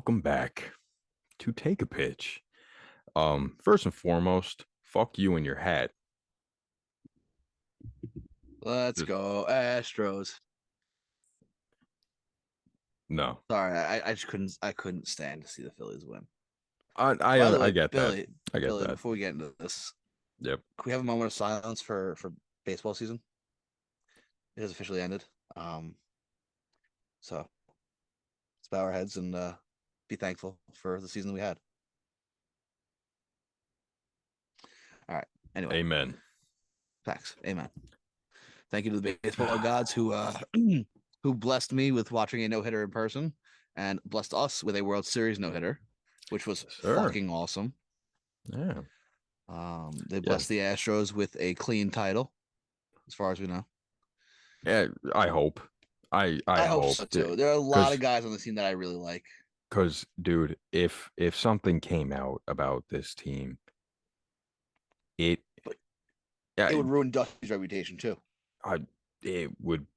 Welcome back to Take a Pitch. First and foremost, fuck you and your hat. Let's Just go, Astros. no. Sorry, I just couldn't stand to see the Phillies win. I By the I, I way, get that. Billy, I get Billy, that. before we get into this, Yep. can we have a moment of silence for baseball season? It has officially ended. Um, so let's bow our heads and be thankful for the season we had. All right. Anyway, Amen. facts. Amen. Thank you to the baseball gods who who blessed me with watching a no hitter in person and blessed us with a World Series no hitter, which was Yes, sir. fucking awesome. Yeah. They Yeah. blessed the Astros with a clean title, as far as we know. Yeah. I hope. I I hope hope so too. There are a lot of because guys on the team that I really like. dude, if something came out about this team, it But yeah, it would ruin Dusty's reputation too. it would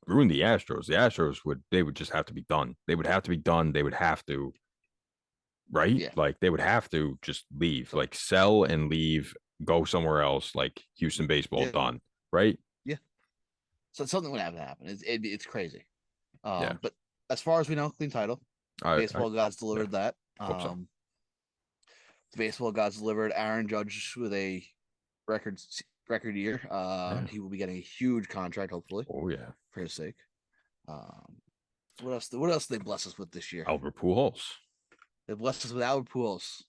ruin the Astros. The Astros would just have to be done. They would have to be done. They would have to, right? Yeah. Like they would have to just leave, So like sell and leave, go somewhere else, like Houston baseball yeah, done, right? yeah. So something would have to happen. It's crazy. Yeah, But as far as we know, clean title. I Baseball gods yeah, delivered that. hope so. The baseball gods delivered Aaron Judge with a record record year. Yeah, He will be getting a huge contract, hopefully, oh yeah, for his sake. Um, what else? What else did they bless us with this year? Albert Pujols, They blessed us with Albert Pujols,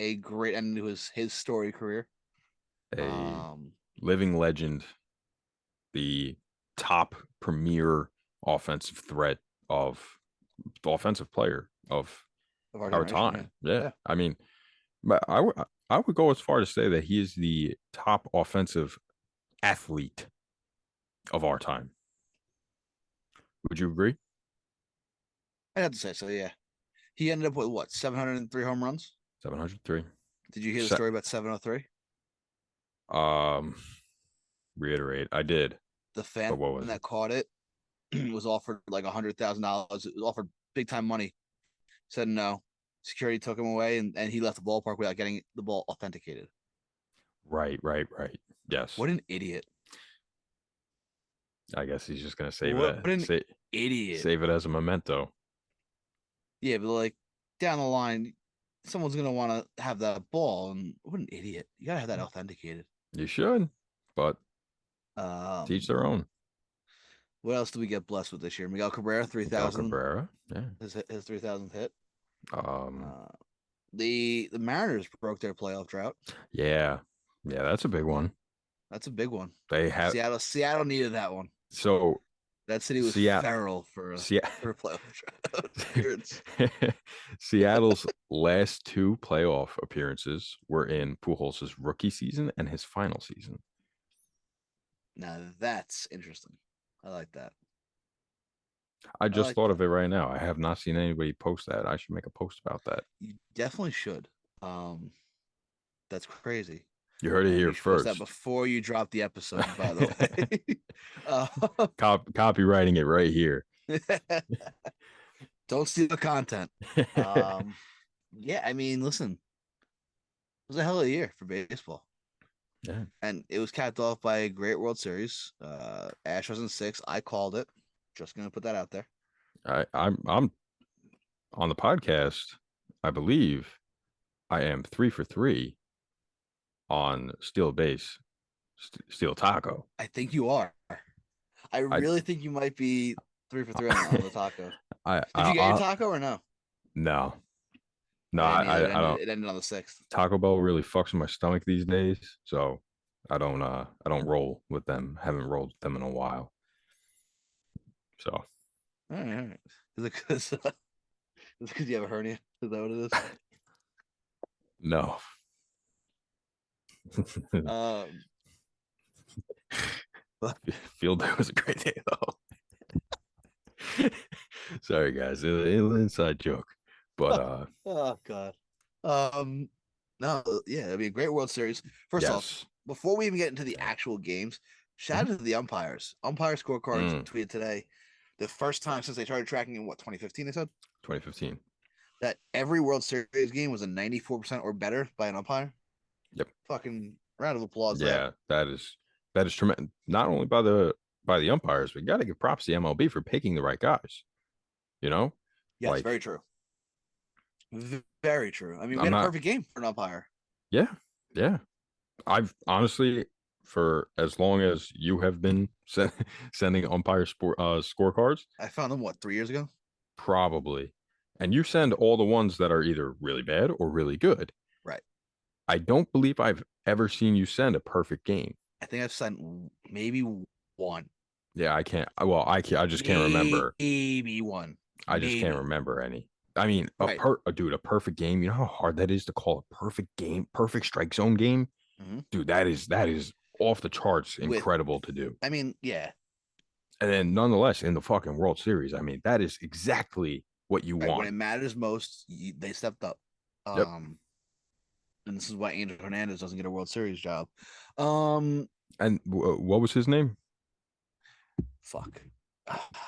a great end to his story career. a Um, living legend, the top premier offensive threat of the offensive player of of our our generation, yeah, time. Yeah, yeah, I mean, but I would go as far to say that he is the top offensive athlete of our time. Would you agree? I'd have to say so. Yeah, he ended up with what 703 home runs. 703. Did you hear the Se- story about 703? um, reiterate. I did, The but fan what was it? that caught it was offered like $100,000. It was offered big time money. Said no. Security took him away, and he left the ballpark without getting the ball authenticated. Right, right, right. Yes. What an idiot! I guess he's just gonna What an idiot! save it as a memento. Yeah, but like down the line, someone's gonna want to have that ball, and what an idiot! You gotta have that authenticated. You should, but teach Um, their own. what else do we get blessed with this year? Miguel Cabrera, three Miguel thousand, Cabrera. Yeah. his 3,000th hit. Um. Uh, the Mariners broke their playoff drought. Yeah. Yeah. That's a big one. That's a big one. They have Seattle needed that one. so That city was Seattle. feral Seattle. for a playoff drought appearance. Seattle's last two playoff appearances were in Pujols' rookie season and his final season. Now that's interesting. I like that. I I just like thought of that. it right now. I have not seen anybody post that. I should make a post about that. You definitely should. Um, that's crazy. You heard it And here you should post that first. before you drop the episode, by the way. Copywriting it right here. Don't steal the content. Um, yeah, I mean, listen, it was a hell of a year for baseball. Yeah, And it was capped off by a great World Series. Astros in six. I called it. Just gonna put that out there. I'm on the podcast. I believe I am 3 for 3 on steel base, steel taco. I think you are. I I really think you might be 3 for 3 on the taco. Did you get your I taco or no? no, no. I didn't either. I don't. It ended on the sixth. Taco Bell really fucks with my stomach these days, so I don't roll with them. Haven't rolled with them in a while. So All right, all right. Is it because you have a hernia? Is that what it is? no. Um, Field day was a great day though. Sorry guys, it was an inside joke. But oh God. Um, no, yeah, it'd be a great World Series. First off, yes. before we even get into the actual games, shout out to the umpires. Umpire scorecards Mm, tweeted today. The first time since they started tracking in what 2015, they said 2015. that every World Series game was a 94% or better by an umpire. Yep. Fucking round of applause there. Yeah, that is tremendous. Not only by the umpires, but you got to give props to the MLB for picking the right guys. You know, Yes, like very true. Very true. I mean, we I'm had a not. perfect game for an umpire. Yeah, yeah. I've honestly, for as long as you have been sending umpire scorecards, I found them what 3 years ago. probably, and you send all the ones that are either really bad or really good. Right. I don't believe I've ever seen you send a perfect game. I think I've sent maybe one, Yeah, I can't. Well, I just can't remember. maybe one, I just can't maybe. remember any. I mean, Right. dude, a perfect game. You know how hard that is to call a perfect game, perfect strike zone game, Hmm. dude. That is off the charts, With, incredible to do. I mean, yeah, And then, nonetheless, in the fucking World Series, I mean, that is exactly what you right when want. it matters most, they stepped up. Yep. And this is why Angel Hernandez doesn't get a World Series job. Um, And what was his name? fuck.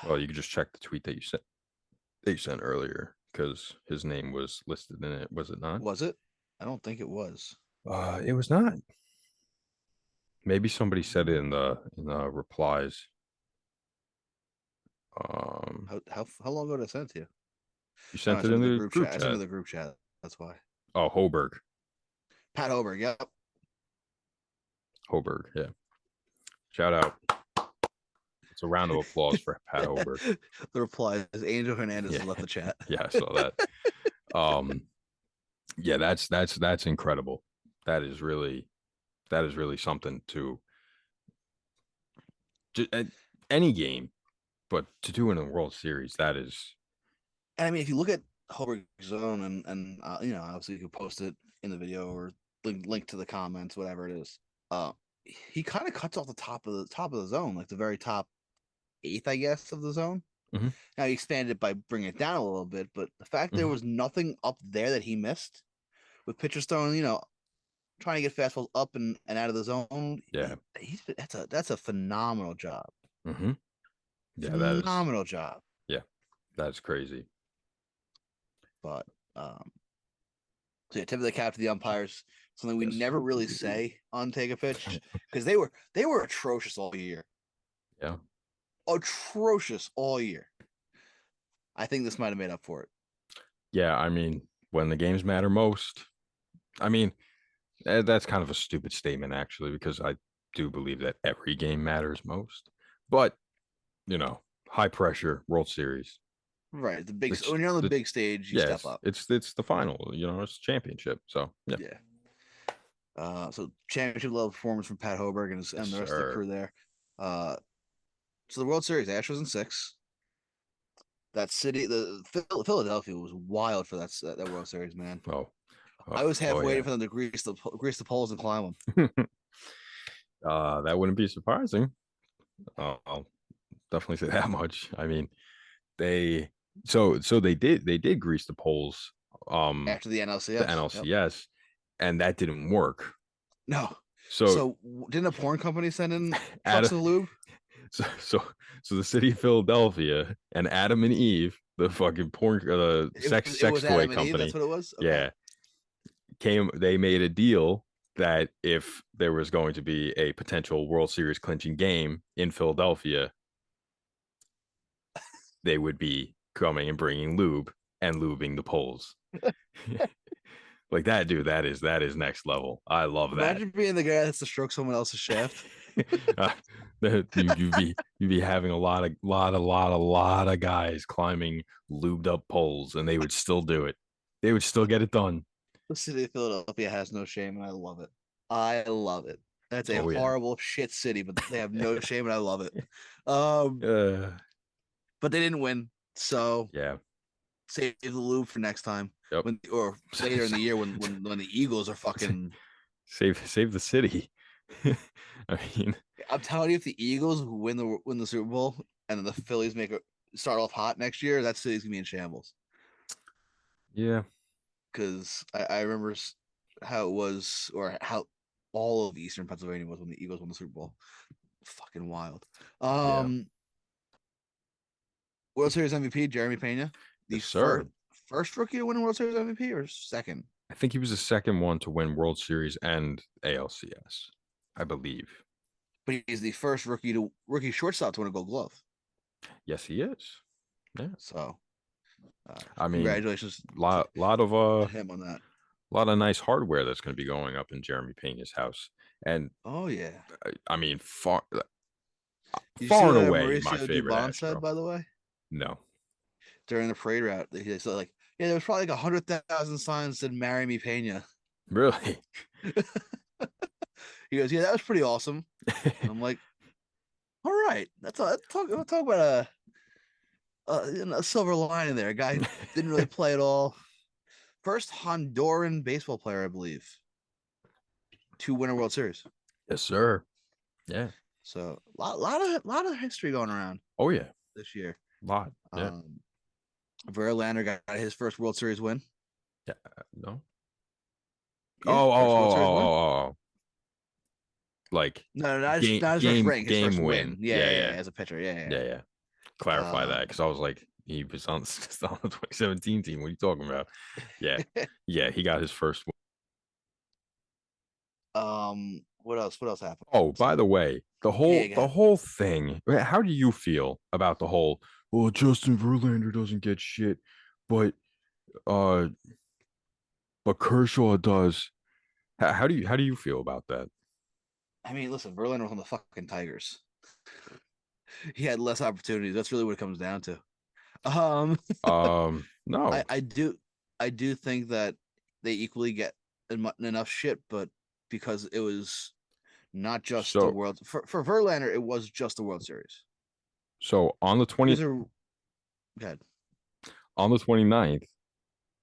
Well, you could just check the tweet that you sent earlier because his name was listed in it. Was it not? Was it? I don't think it was. It was not. Maybe somebody said it in the replies. Um, How long ago did I send it to you? you Oh, I sent it sent in it to the the group group chat. I sent it to chat. the group chat. That's why. Oh, Hoberg. Pat Oberg. Yep. Hoberg. Yeah. Shout out. It's a round of applause for Pat Hoberg. The reply is Angel Hernandez Yeah. has left the chat. Yeah, I saw that. Um, yeah, that's incredible. That is really something to just, any game, but to do it in a World Series, that is And I mean, if you look at Holberg's zone and obviously you can post it in the video or link to the comments, whatever it is. He kind of cuts off the top of the zone, like the very top eighth, I guess, of the zone. mhm, Now he expanded it by bringing it down a little bit, but the fact there mhm. was nothing up there that he missed with pitchers throwing, trying to get fastballs up and out of the zone. Yeah, That's a phenomenal job. hmm yeah, Phenomenal job. yeah, that's crazy. But um, so yeah, tip of the cap to the umpires. Something we Yes, never really say on Take a Pitch because they were atrocious all year. yeah, Atrocious all year. I think this might have made up for it. yeah. I mean, when the games matter most, I mean, that's kind of a stupid statement actually, because I do believe that every game matters most. But high pressure World Series. Right. The When you're on the the big stage, you step yes, up. it's the final. It's championship. So yeah, Yeah. So championship level performance from Pat Hoberg yes, and the rest of the sir. crew there. Uh, so the World Series, Astros in six. That city, the Philadelphia was wild for that World Series, man. Oh, I was half oh waiting yeah. for them to grease the poles and climb them. That wouldn't be surprising. I'll definitely say that much. I mean, they so they did grease the poles, After the the NLCS. Yep. NLCS, and that didn't work. No. So So didn't a porn company send in trucks Adam, of lube? so so so the city of Philadelphia and Adam and Eve, the fucking porn, It was sex toy Adam and Eve. That's company, what it was. Okay. yeah, they made a deal that if there was going to be a potential World Series clinching game in Philadelphia, they would be coming and bringing lube and lubing the poles. Like that, dude. That is next level. I love that. Imagine being the guy that's to stroke someone else's shaft. uh, you'd be having a lot of guys climbing lubed up poles, and they would still do it. They would still get it done. The city of Philadelphia has no shame, and I love it. I love it. That's a Oh yeah, horrible shit city, but they have no shame, and I love it. Um, uh, but they didn't win, so yeah, save the lube for next time yep. or later in the year when the Eagles are fucking. Save the city. I mean, I'm telling you, if the Eagles win the Super Bowl and then the Phillies start off hot next year, that city's gonna be in shambles. yeah, Because I remember how it was, or how all of Eastern Pennsylvania was when the Eagles won the Super Bowl. Fucking wild. yeah, Um, World Series MVP Jeremy Pena, the yes, first sir. first rookie to win a World Series MVP or second? I think he was the second one to win World Series and ALCS, I believe. But he's the first rookie shortstop to win a Gold Glove. Yes, he is. Yeah. So, I mean, congratulations lot of to him on that. lot of nice hardware that's going to be going up in Jeremy Pena's house. And Oh yeah. I mean, Did you see far and what away my Mauricio favorite Dubon said, Astro. by the way, No, during the parade route? He said like, yeah, there was probably like 100,000 signs that said "Marry Me, Pena." really. He goes, yeah, that was pretty awesome. And I'm like, all right, that's all. Talk about a silver lining there. A guy didn't really play at all. First Honduran baseball player, I believe, to win a World Series. Yes, sir. Yeah. So lot of history going around Oh yeah. this year. Lot. Yeah. Verlander got his first World Series win. Yeah. No. Yeah, first World Series win. Oh. Like No, not his first game ring, his first game win. win. Yeah, Yeah, yeah, yeah. yeah, as a pitcher. Yeah, Yeah, yeah. Clarify that yeah. because I was like, he was on, on the 2017 team. What are you talking about? Yeah. Yeah, he got his first one. What else? What else happened? Oh, by the way, Yeah, the God. whole thing. How do you feel about the whole? Well, Justin Verlander doesn't get shit, but uh, but Kershaw does. How do you feel about that? I mean, listen, Verlander was on the fucking Tigers. He had less opportunities. That's really what it comes down to. Um, No. I do think that they equally get enough shit, but because it was not just the So World for Verlander, it was just the World Series. on the He 20 was a good. on the 29th,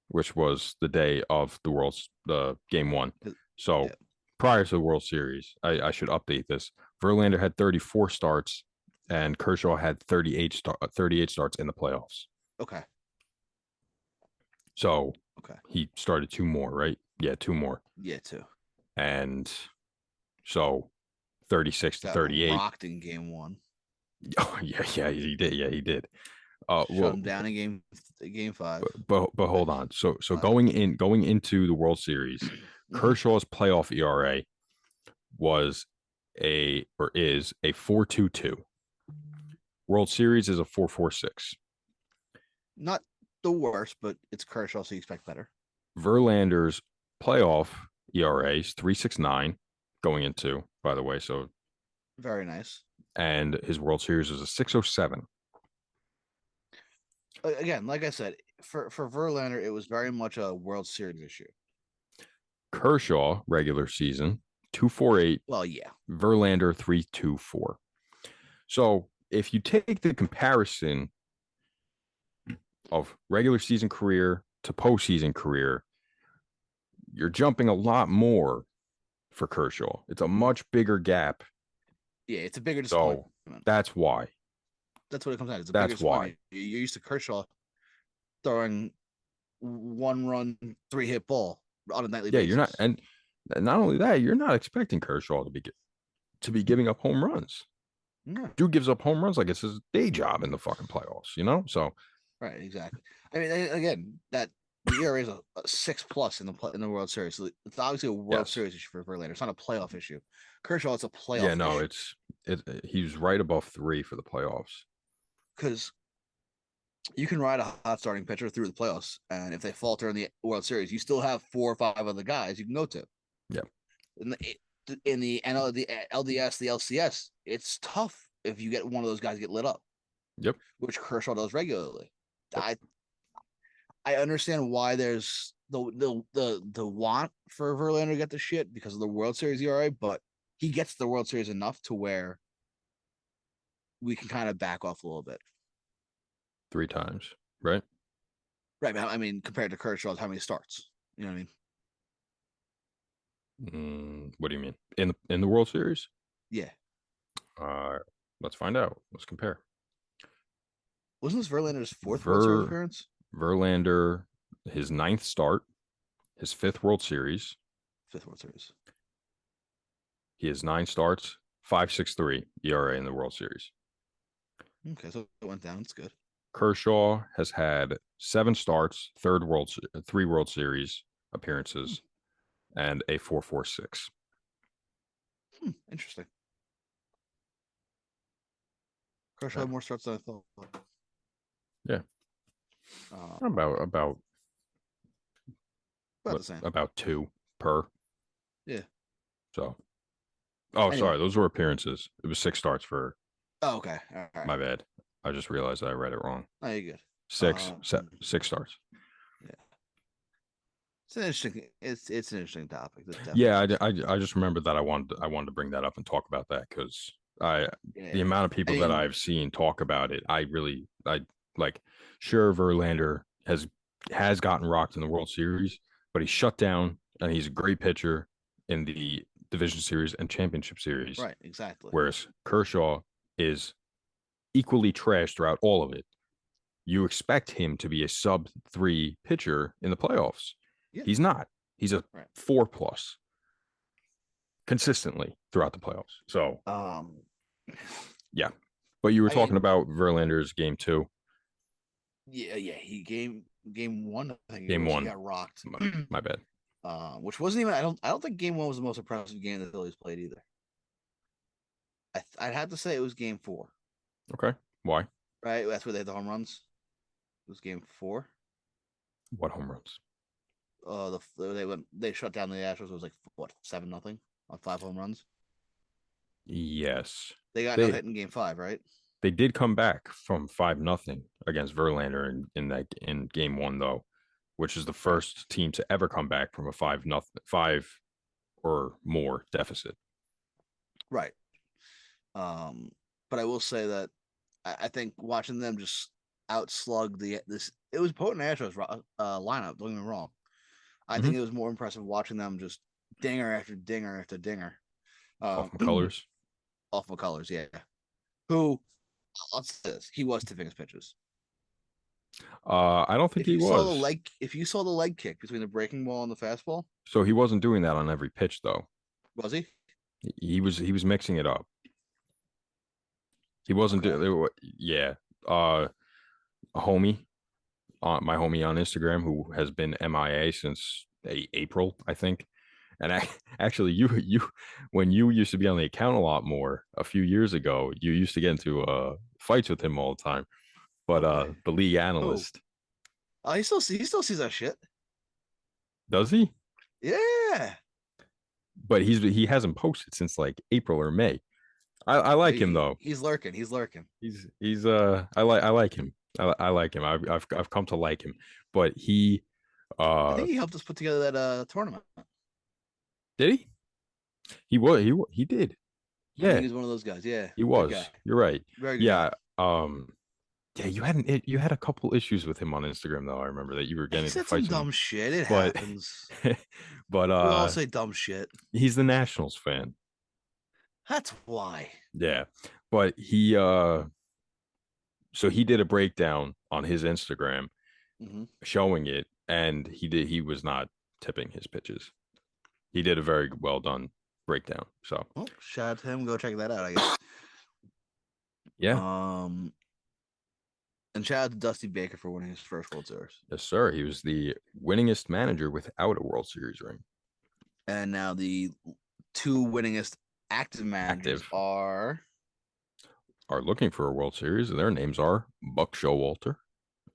which was the day of the game one. So Yeah. prior to the World Series, I should update this. Verlander had 34 starts and Kershaw had 38 starts in the playoffs. Okay. So Okay. he started two more, right? Yeah, two more. Yeah, too. And so 36 to Got 38. rocked in game one. Oh, yeah, he did. Yeah, he did. Shut Well, him down in game five. but hold on. So Five. going into the World Series, Mhm. Kershaw's playoff ERA was is a 4.22. World Series is a 4.46. Not the worst, but it's Kershaw, so you expect better. Verlander's playoff ERA is 3.69 going into, by the way. So Very nice. and his World Series was a 6.07. Again, like I said, for Verlander, it was very much a World Series issue. Kershaw regular season 2.48. Well, yeah. Verlander 3.24. So if you take the comparison of regular season career to postseason career, you're jumping a lot more for Kershaw. It's a much bigger gap. Yeah, it's a bigger disappointment. So that's why. That's what it comes out. It's a bigger That's why. disappointment. You're used to Kershaw throwing 1 run, 3-hit ball on a nightly Yeah, basis. you're not, and not only that, you're not expecting Kershaw to be giving up home runs. No. Dude gives up home runs like it's his day job in the fucking playoffs, you know? So Right, exactly. I mean, again, that the ERA is a 6+ in the World Series. So it's obviously a World yes. Series issue for Verlander. It's not a playoff issue. Kershaw, it's a Yeah, playoff no, issue he's right above 3 for the playoffs. because you can ride a hot starting pitcher through the playoffs, and if they falter in the World Series, you still have 4 or 5 other guys you can go to. Yep. In the NL, the LDS, the LCS, it's tough if you get one of those guys get lit up. Yep. Which Kershaw does regularly. Yep. I understand why there's the want for Verlander to get the shit because of the World Series ERA, but he gets the World Series enough to where we can kind of back off a little bit. 3 times, right? Right. I mean, compared to Kershaw's how many starts? You know what I mean? What do you mean? In the World Series? Yeah. Let's find out. Let's compare. Wasn't this Verlander's fourth World Series appearance? Verlander, his 9th start, his 5th World Series. 5th World Series. He has 9 starts, 5.63 ERA in the World Series. Okay, so it went down. It's good. Kershaw has had 7 starts, 3 World Series appearances, and a 4.46. Interesting. Kershaw Yeah. had more starts than I thought. Yeah. Uh, About about the same. about 2 per. Yeah. So, oh, Anyway. sorry, those were appearances. It was 6 starts for. Oh, okay. All right. My bad. I just realized I read it wrong. No, you're good. Six, 6 starts. Yeah. It's an interesting. It's an interesting topic. That's definitely Yeah, interesting. I just remembered that I wanted to bring that up and talk about that because I the Yeah. amount of I people that mean, I've seen talk about it, I like. Sure, Verlander has gotten rocked in the World Series, but he's shut down and he's a great pitcher in the Division Series and Championship Series. right. Exactly. Whereas Kershaw is equally trash throughout all of it. You expect him to be a sub 3 pitcher in the playoffs. Yeah. He's not. He's a Right. 4+ consistently throughout the playoffs. So Um. yeah. But you were I mean, talking about Verlander's game 2, yeah, yeah. He game one. I think it game was. He 1. got rocked. My bad. Which wasn't even. I don't think game one was the most impressive game the Phillies played either. I'd have to say it was game four. Okay. Why? Right. That's where they had the home runs. It was game four. What home runs? They shut down the Astros. It was like what 7-0 on 5 home runs. Yes. They got no They hit in game five, right? they did come back from 5-0 against Verlander in game 1 though, which is the Right. first team to ever come back from a 5-0 5 or more deficit. Right. But I will say that I think watching them just outslug this it was potent Astros lineup. Don't get me wrong. I Mm-hmm. think it was more impressive watching them just dinger after dinger after dinger. Off Um, McCullers. off McCullers, yeah. Who let's say this, he was tipping his pitches. I don't think he was. If you saw the leg kick between the breaking ball and the fastball, So he wasn't doing that on every pitch though. was he? He was mixing it up. He wasn't Okay. yeah. A homie, my homie on Instagram who has been MIA since April, I think. And actually, you when you used to be on the account a lot more a few years ago, you used to get into fights with him all the time. But Okay. the league Oh, analyst, he still sees that shit. does he? Yeah. But he hasn't posted since like April or May. I like him though. He's lurking. He's lurking. He's I like him. I like him. I've come to like him. But he I uh think he helped us put together that tournament. did he? He did. I think Yeah, he's one of those guys. Yeah. he Good guy. was. You're right. Very good guy. Yeah. Yeah, you had a couple issues with him on Instagram though. I remember that you were He getting into said some fights with him. dumb shit. It But happens. but We all say dumb shit. he's the Nationals fan. That's why. Yeah. But he so he did a breakdown on his Instagram Mm-hmm. showing it, and he was not tipping his pitches. He did a very well done breakdown. So Well, shout out to him. Go check that out, I guess. yeah, Um, and shout out to Dusty Baker for winning his first World Series. yes, sir. He was the winningest manager without a World Series ring. And now the two winningest active managers Active are are looking for a World Series, and their names are Buck Showalter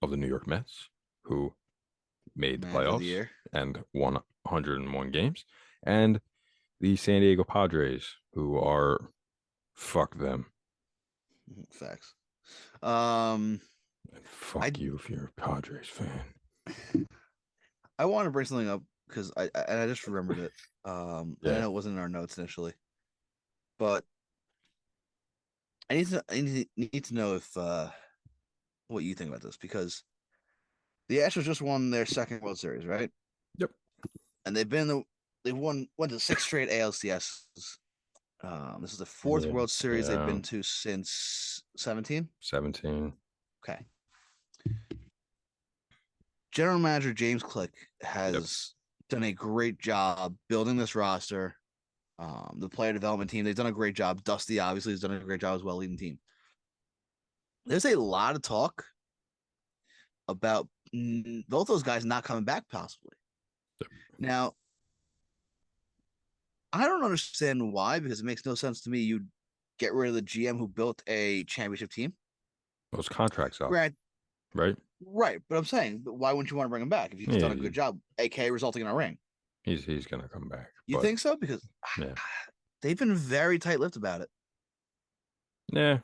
of the New York Mets, who made the manager of the playoffs year. and won 101 games, and the San Diego Padres, who are fuck them. Facts. Um, And I fuck you if you're a Padres fan. I want to bring something up because I just remembered it. And I Yeah. know it wasn't in our notes initially, but I need to know if what you think about this because the Astros just won their second World Series, right? Yep. And they've went to 6 straight ALCS. This is the fourth Yeah. World Series they've Yeah. been to since 17. 17. Okay. General Manager James Click Yep. has done a great job building this roster. The player development team, they've done a great job. Dusty obviously has done a great job as well, leading the team. There's a lot of talk about both those guys not coming back possibly. Now, I don't understand why, because it makes no sense to me. You'd get rid of the GM who built a championship team. Those contracts up, Grant, right? right, but I'm saying, but why wouldn't you want to bring him back if he's done a Yeah, good job, aka resulting in a ring? he's gonna come back, You but think so? Because yeah, they've been very tight-lipped about it. yeah.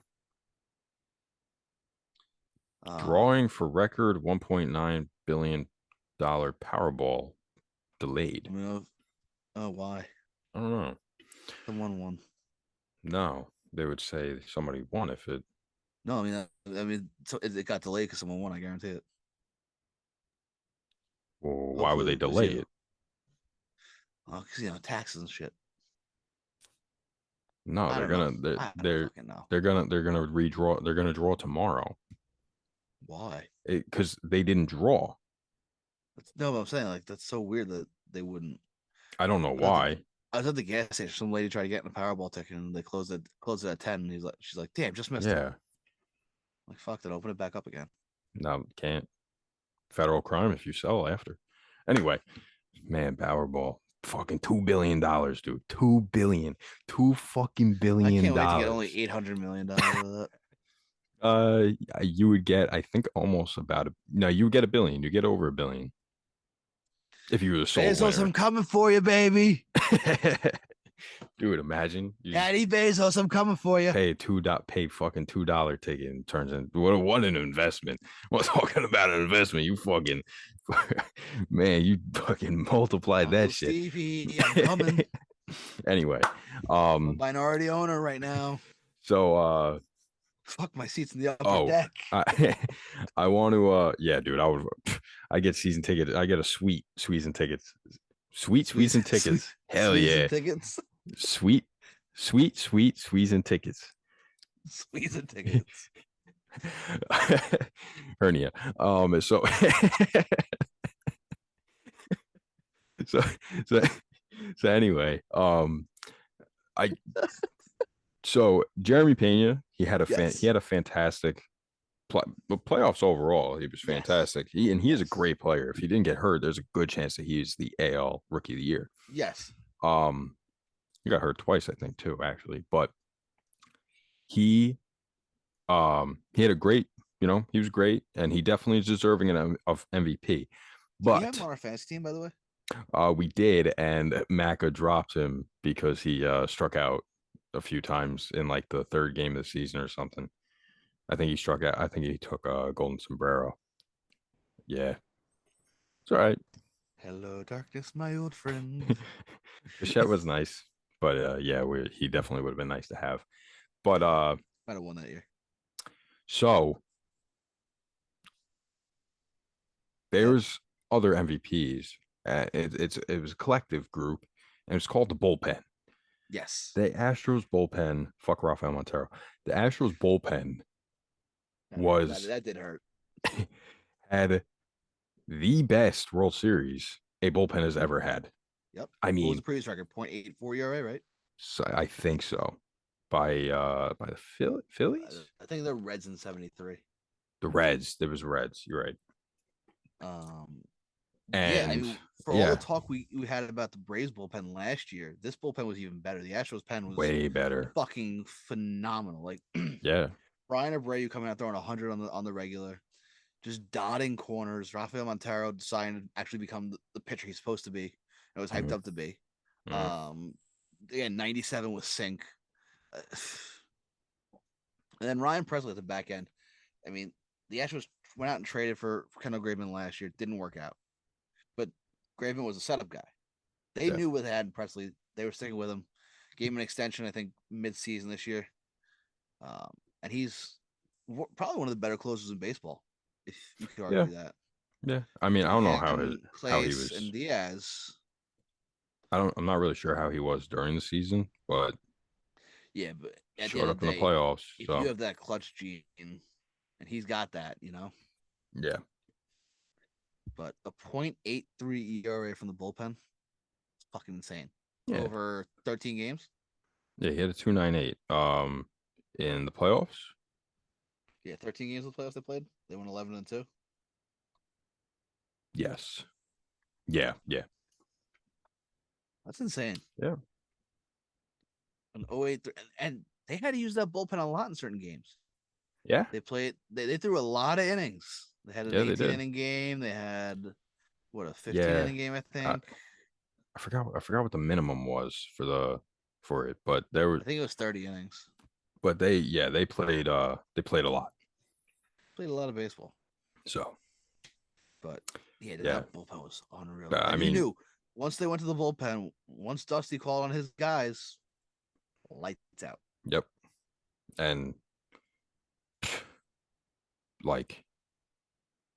Um, Drawing for record $1.9 billion Powerball I delayed. mean, oh, why? I don't know. Someone won. No, they would say somebody won if it. No, so it got delayed because someone won. I guarantee it. Well, why would Hopefully, they it was delay you. it? Because taxes and shit. No, I they're don't know. gonna they're I don't they're fucking know they're gonna redraw. They're gonna draw tomorrow why. because they didn't draw. No, but I'm saying like that's so weird that they wouldn't. I don't know I was at the why. I was at the gas station. Some lady tried to get in a Powerball ticket, and they closed it at 10. And she's like, "Damn, just missed it." Yeah, I'm like, fuck, then open it back up again. no, can't. Federal crime if you sell after. Anyway, man, Powerball, fucking $2 billion, dude. 2 billion, I $2 fucking billion. can't wait to get only $800 million of that. Uh, you would get, I think, almost about a. No, you would get a billion. You get over a billion if you were the sole Bezos, winner. I'm coming for you, baby. Dude, imagine you just Daddy Bezos, I'm coming for you. pay fucking $2 ticket and turns in what an investment. We're talking about an investment. You fucking man, you fucking multiplied that Uncle shit. Stevie, I'm coming. Anyway, I'm a um, minority owner right now. so Fuck, my seats in the upper oh, deck. I I want to yeah, dude, I get season tickets. I get a sweet season tickets. Sweet Sweet, season sweet, tickets. Hell squeeze yeah. and tickets. Sweet, sweet season tickets. Squeeze and tickets. Hernia. So so so so anyway, I so Jeremy Pena, he Yes. had a fantastic playoffs overall. He was Yes. fantastic. He is a Yes. great player. If he didn't get hurt, there's a good chance that he's the AL Rookie of the Year. Yes. Um, he got hurt twice, I think, too, actually. But he he had a great, he was great, and he definitely is deserving of MVP. Did we have him But on our fantasy team, by the way? we did, and Maka dropped him because he struck out a few times in like the third game of the season or something. I think he struck out. I think he took a golden sombrero. Yeah, it's all right. Hello, darkness, my old friend. Bichette was nice, but yeah, he definitely would have been nice to have. But Yeah, might have won that year. so Yep. there's other MVPs. It was a collective group, and it's called the bullpen. Yes. The Astros bullpen, fuck Rafael Montero. The Astros bullpen That hurt. That was that did hurt. had the best World Series a bullpen has ever had. Yep. I What was the mean, previous record? 0.84 ERA, right? I think so. By the Phillies, I think the Reds in 73. the Reds. There was Reds. You're right. Um, yeah, I And mean, for all the yeah, talk we had about the Braves bullpen last year, this bullpen was even better. The Astros pen was way better. fucking phenomenal. Like Yeah. Brian Abreu coming out throwing 100 on the regular, just dotting corners. Rafael Montero deciding to actually become the pitcher he's supposed to be. It was hyped Mhm, up to be. mhm. Um, Again, 97 with sync. And then Ryan Presley at the back end. I mean, the Astros went out and traded for Kendall Graveman last year. Didn't work out. But Graveman was a setup guy. They Yeah. knew what they had in Presley. They were sticking with him. Gave him an extension, I think, mid-season this year. And he's probably one of the better closers in baseball, if you could Yeah. argue that. Yeah. I mean, I don't know Him, how he Place, and was. Diaz. I'm not really sure how he was during the season, but Yeah, but at the showed end of up the in the day, playoffs. if you So have that clutch gene, and he's got that. yeah. But a .83 ERA from the bullpen, it's fucking insane. Yeah. Over 13 games. Yeah, he had a 2.98 in the playoffs. Yeah, 13 games of the playoffs they played. They won 11-2. Yes. Yeah. Yeah. That's insane. Yeah. An 08, and they had to use that bullpen a lot in certain games. Yeah. They threw a lot of innings. They had an Yeah. They 18 did. inning game. They had what, a 15 Yeah. inning game, I I, think. I forgot. I forgot what the minimum was for it, but there were. I think it was 30 innings. But they played a lot. Played a lot of baseball. So But yeah, yeah. that bullpen was unreal. I And you mean, knew once they went to the bullpen, once Dusty called on his guys, lights out. yep. And like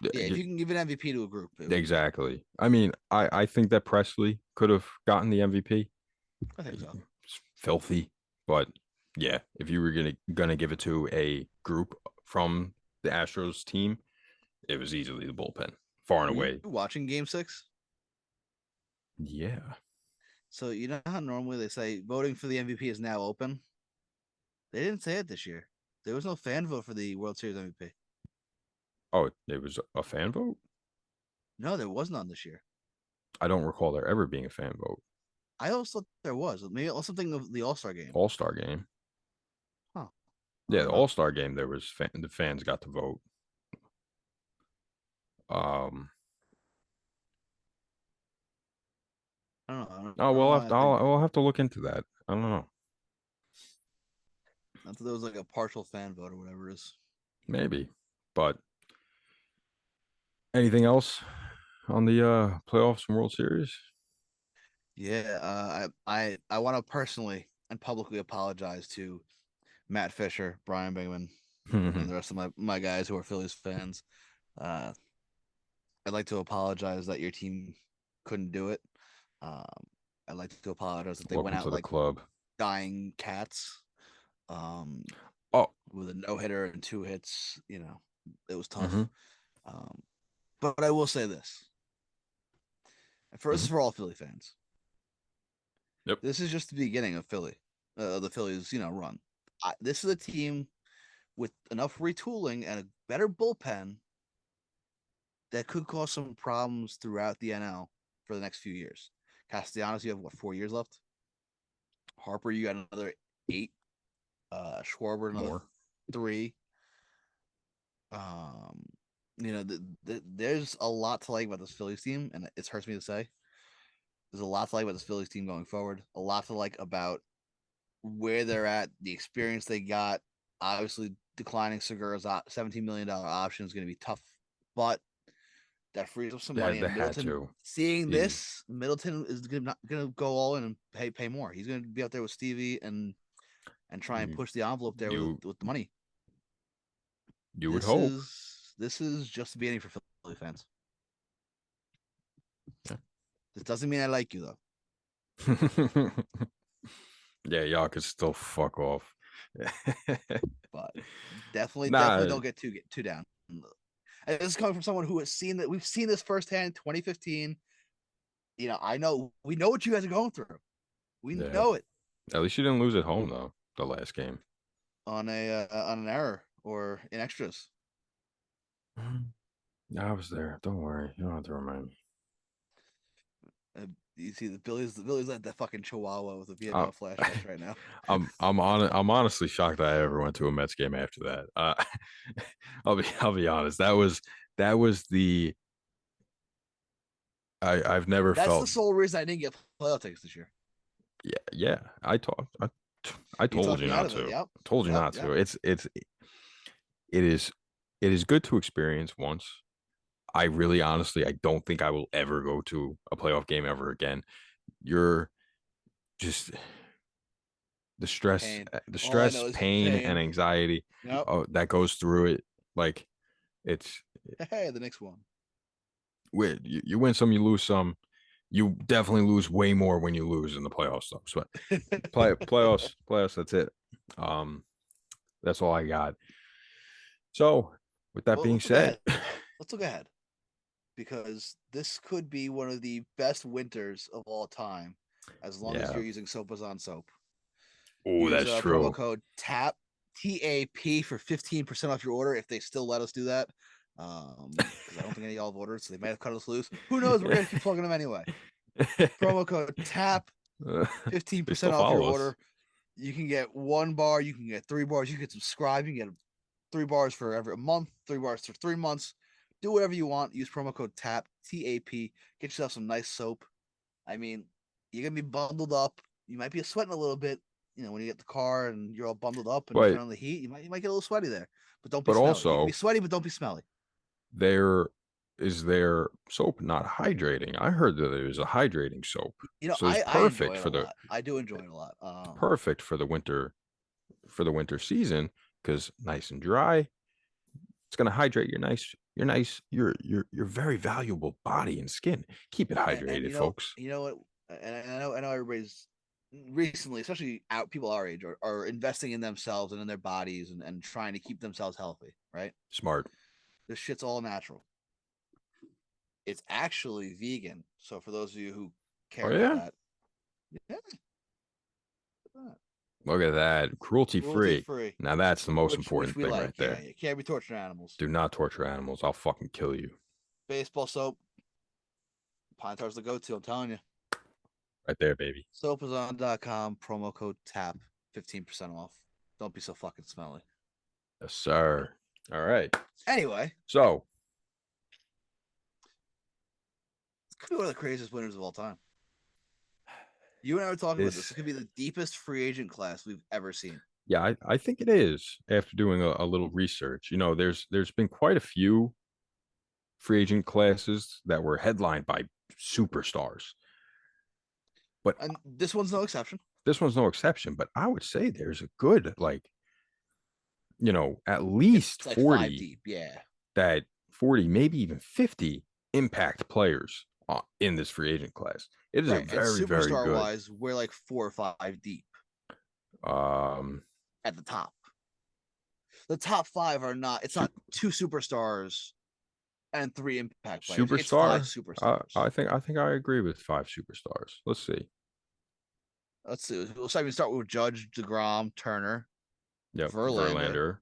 Yeah, if you can give an MVP to a group, it would be him. exactly. I mean, I think that Presley could have gotten the MVP. I think so. It's filthy, but yeah, if you were gonna give it to a group from the Astros team, it was easily the bullpen, far and Were you away. watching Game 6? Yeah. So you know how normally they say voting for the MVP is now open? They didn't say it this year. There was no fan vote for the World Series MVP. Oh, it was a fan vote. No, there was none this year. I don't recall there ever being a fan vote. I always thought there was. Maybe it was something of the All Star game. All Star game. Huh. I Yeah, don't the know. All Star game. There was the fans got to vote. Um. I don't know. I don't, Oh, I don't know we'll why have I to. think We'll have to look into that. I don't know. I thought there was like a partial fan vote or whatever it is. Maybe, but anything else on the playoffs and World Series? Yeah, I want to personally and publicly apologize to Matt Fisher, Brian Bingman, and the rest of my guys who are Phillies fans. Uh, I'd like to apologize that your team couldn't do it. Um, I'd like to apologize that they went Welcome out to the like club. dying cats. Um, Oh, with a no hitter and 2 hits, it was mm-hmm, tough. Um, but I will say this: first, mm-hmm. for all Philly fans, Yep. this is just the beginning of the Phillies, run. This is a team with enough retooling and a better bullpen that could cause some problems throughout the NL for the next few years. Castellanos, you have what, 4 years left? Harper, you got another 8. Schwarber, another More. 3. Um, there's a lot to like about this Phillies team, and it hurts me to say. There's a lot to like about this Phillies team going forward. A lot to like about where they're at, the experience they got. Obviously, declining Segura's $17 million option is going to be tough, but that frees up some money. They And had Middleton, to. seeing He, this, Middleton is not going to go all in and pay more. He's going to be out there with Stevie and try and you, push the envelope there you, with the money. you would This hope. is this is just the beginning for Philly fans. Yeah. This doesn't mean I like you though, Yeah, y'all could still fuck off. but definitely Nah, don't get too down. And this is coming from someone who has seen that. We've seen this firsthand. 2015. I know we know what you guys are going through. We yeah. know it At least you didn't lose at home though. The last game. on an error or in extras. I was there. Don't worry. You don't have to remind me. Uh, you see the Billy's like that fucking Chihuahua with the I, Vietnam flashbacks right now. I'm honestly shocked that I ever went to a Mets game after that. I'll be honest. That was the I've never That's the felt. sole reason I didn't get playoff tickets this year. Yeah. I You told talked you me out not of it. to. Yep. Told you Yep. not Yep. to. It is it is good to experience once. I really honestly I don't think I will ever go to a playoff game ever again. You're just Pain. the All I stress, know is pain, and pain. anxiety Yep. that goes through it. Like it's Hey, the next one. you win some, you lose some. You definitely lose way more when you lose in the playoffs, though. So playoffs. That's it. Um, that's all I got. So, with that Well, being let's look said, ahead. Let's look ahead because this could be one of the best winters of all time, as long as yeah. you're using Sopas on Soap. Oh, Use that's promo true. code TAP for 15% off your order if they still let us do that. Because I don't think any of y'all have ordered, so they might have cut us loose. Who knows? We're gonna keep plugging them anyway. Promo code TAP, They 15% still off your follow us. order. You can get 1 bar, you can get 3 bars, you can get subscribe, you can get 3 bars for every month, 3 bars for 3 months. Do whatever you want. Use promo code TAP, TAP. Get yourself some nice soap. I mean, you're gonna be bundled up. You might be sweating a little bit, when you get the car and you're all bundled up and you turn But on the heat. You might get a little sweaty there, but don't be but smelly. You can be also sweaty, but don't be smelly. there is their soap not hydrating. I heard that it was a hydrating soap. So it's I enjoy it a lot. I do enjoy it a lot. perfect for the winter season because nice and dry. It's gonna hydrate your very valuable body and skin. Keep it and hydrated, folks. you know what? And I know everybody's recently, especially out people our age, are investing in themselves and in their bodies and trying to keep themselves healthy. Right? Smart. This shit's all natural. It's actually vegan. So for those of you who Oh care about yeah. that, yeah, Look at that. Cruelty cruelty free. free, Now that's the most which important we thing right like. Yeah, there. you can't be torturing animals. Do not torture animals. I'll fucking kill you. Baseball soap, Pine Tar's the go-to. I'm telling you. Right there, baby. Soapazon.com, promo code TAP, 15% off. Don't be so fucking smelly. Yes, sir. All right. Anyway, So this could be one of the craziest winners of all time. You and I were talking about this. this This could be the deepest free agent class we've ever seen. yeah, I think it is after doing a little research. There's been quite a few free agent classes that were headlined by superstars. But And this one's no exception. this one's no exception. But I would say there's a good, at It's least like five 40 deep. Yeah. that 40, maybe even 50 impact players in this free agent class. It is a Right. And very, very superstar good. wise, we're like 4 or 5 deep Um, at the top. The top five are not, it's not two superstars and 3 impact players. It's five superstar. superstars. I think I agree with 5 superstars. Let's see. Let's see. We'll start with Judge, DeGrom, Turner, Yep, Verlander. Verlander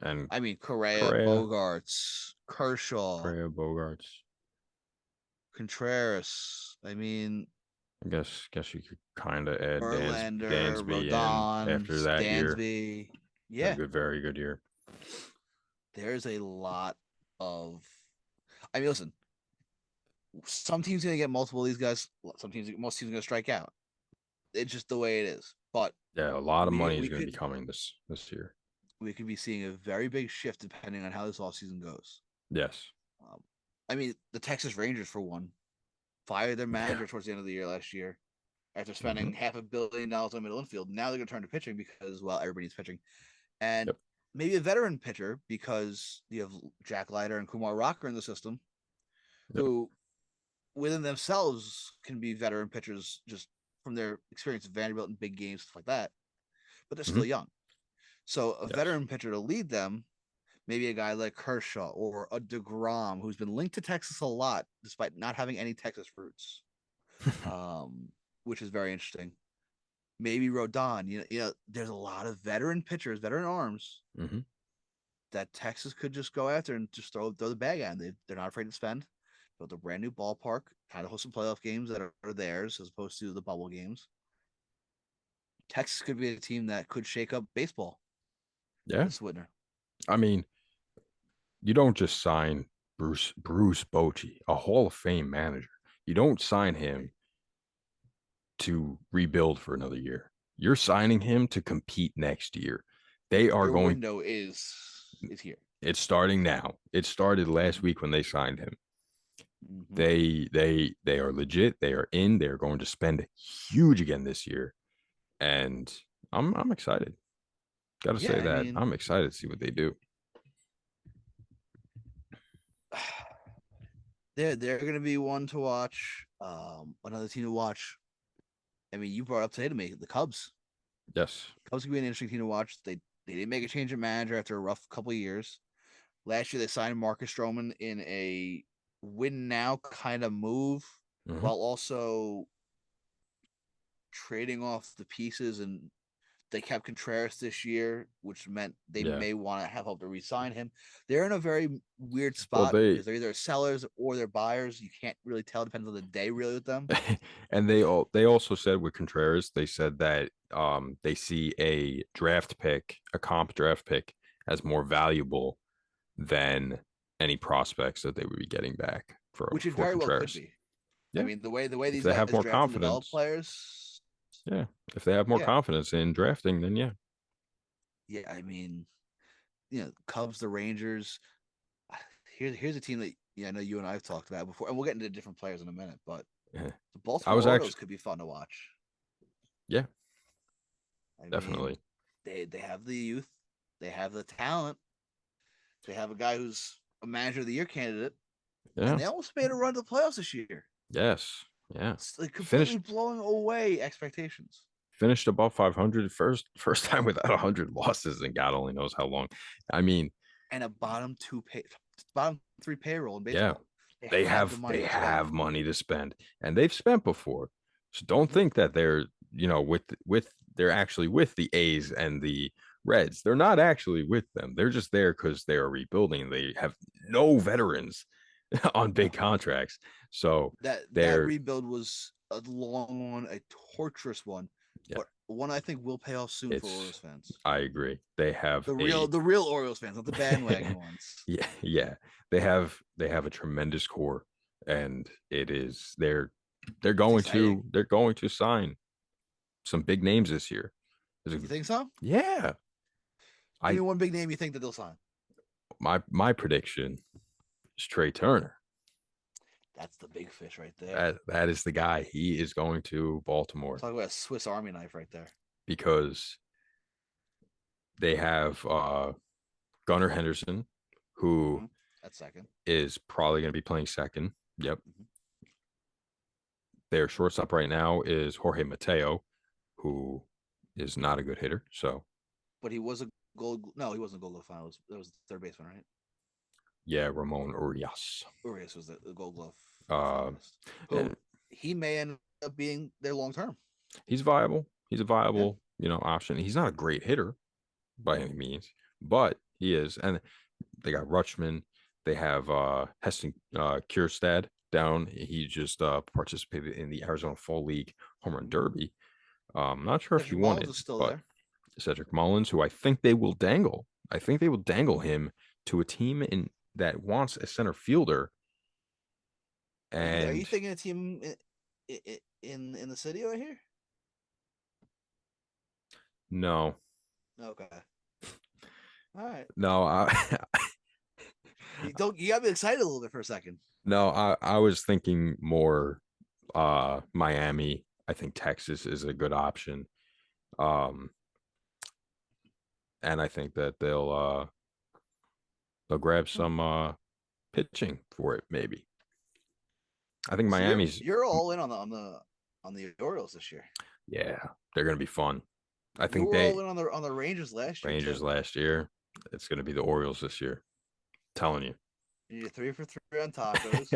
and I mean, Correa, Correa, Bogarts, Kershaw, Correa, Bogarts. Contreras. I mean, I guess you could kind of add Verlander, Dansby in Rodon, after that year. Dansby. Had a Yeah, good, very good year. there's a lot of. I mean, listen, some teams gonna get multiple of these guys. Most teams are gonna strike out. It's just the way it is. But Yeah, a lot of we money is we going to be could coming this year. we could be seeing a very big shift depending on how this offseason goes. Yes. Um, I mean, the Texas Rangers for one fired their Yeah. manager towards the end of the year last year after Hmm. spending $500 million on middle infield. Now they're going to turn to pitching because everybody's pitching, and Yep. maybe a veteran pitcher because you have Jack Leiter and Kumar Rocker in the system, Yep. who within themselves can be veteran pitchers just from their experience at Vanderbilt and big games, stuff like that. But they're Hmm. still young. So a Yes. veteran pitcher to lead them, maybe a guy like Kershaw or a DeGrom, who's been linked to Texas a lot despite not having any Texas roots, which is very interesting. Maybe Rodon. There's a lot of veteran pitchers, veteran arms Hmm. that Texas could just go after and just throw the bag at. They're not afraid to spend. Built a brand new ballpark, kind of host some playoff games that are theirs as opposed to the bubble games. Texas could be a team that could shake up baseball Yeah. this winter. I mean, you don't just sign Bruce Bochy, a Hall of Fame manager. You don't sign him to rebuild for another year. You're signing him to compete next year. They are Your going. window is here. It's starting now. It started last week when they signed him. Mm-hmm. They are legit. They are in. They are going to spend huge again this year, and I'm excited. Got to Yeah, say I that mean, I'm excited to see what they do. they're gonna be one to watch. Another team to watch. I mean, you brought up today to me the Cubs. Yes. Cubs could be an interesting team to watch. They didn't make a change of manager after a rough couple of years. Last year they signed Marcus Stroman in a win now kind of move, Hmm. while also trading off the pieces and They kept Contreras this year, which meant they Yeah. may want to have hope to re-sign him. They're in a very weird Well, spot they because they're either sellers or they're buyers. You can't really tell. Depends on the day, really, with them. and they also said with Contreras, they said that they see a draft pick, a comp draft pick, as more valuable than any prospects that they would be getting back Which it for very well could Contreras. be. I Yeah, mean, the way if these they guys have more draft and develop confidence, players, yeah, if they have more yeah, confidence in drafting, then yeah, yeah. I mean, Cubs, the Rangers. Here's a team that I know you and I've talked about before, and we'll get into different players in a minute. But yeah. the I Baltimore was Orioles actually, could be fun to watch. yeah, I mean, definitely, they have the youth, they have the talent, they have a guy who's a manager of the year candidate, and yeah, they almost made a run to the playoffs this year. yes, yeah. It's like completely Finished blowing away expectations. finished above 500 first time without 100 losses, and God only knows how long. I mean, And a bottom three payroll in yeah, baseball. They have the money they to spend. have money to spend, and they've spent before. So don't Mhm. think that they're with they're actually with the A's and the Reds. They're not actually with them. They're just there because they are rebuilding. They have no veterans on big No, contracts, so that they're rebuild was a long one, a torturous one, yeah. but one I think will pay off soon for It's Orioles fans. I agree. They have a The real Orioles fans, not the bandwagon ones. yeah, yeah. They have a tremendous core, and it is It's exciting. they're going to sign some big names this year. You think so? Yeah, Give I me one big name you think that they'll sign. my prediction is Trey Turner. That's the big fish right there. That is the guy. He is going to Baltimore Talk about a Swiss Army knife right there. because they have Gunnar Henderson, who Mm-hmm. That's second. is probably going to be playing second. Yep. Mm-hmm. Their shortstop right now is Jorge Mateo, who is not a good hitter. So But he was a gold. No, he wasn't a gold glove finalist. That was the third baseman, right? yeah, Ramon Urias. Urias was the gold glove Uh, finalist. Who and he may end up being their long term. he's viable. He's a Yeah. viable, option. He's not a great hitter by any means, but he is. And they got Rutschman. They have Heston Kierstad down. He just participated in the Arizona Fall League Home Run Derby. I'm not sure if he Cedric won Mullins it, is still but there. Cedric Mullins, who I think they will dangle. I think they will dangle him to a team in that wants a center fielder. Are you And thinking a team in the city right here? no, Okay. All right. no, You got me excited a little bit for a second. no, I was thinking more Miami. I think Texas is a good option. Um, and I think that they'll grab Huh. some pitching for it, maybe. I think So you're Miami's you're all in on the Orioles this year. yeah, they're gonna be fun. I You think were all they in on the Rangers last year Rangers too. last year. It's gonna be the Orioles this year. Telling you. You're 3 for 3 on tacos.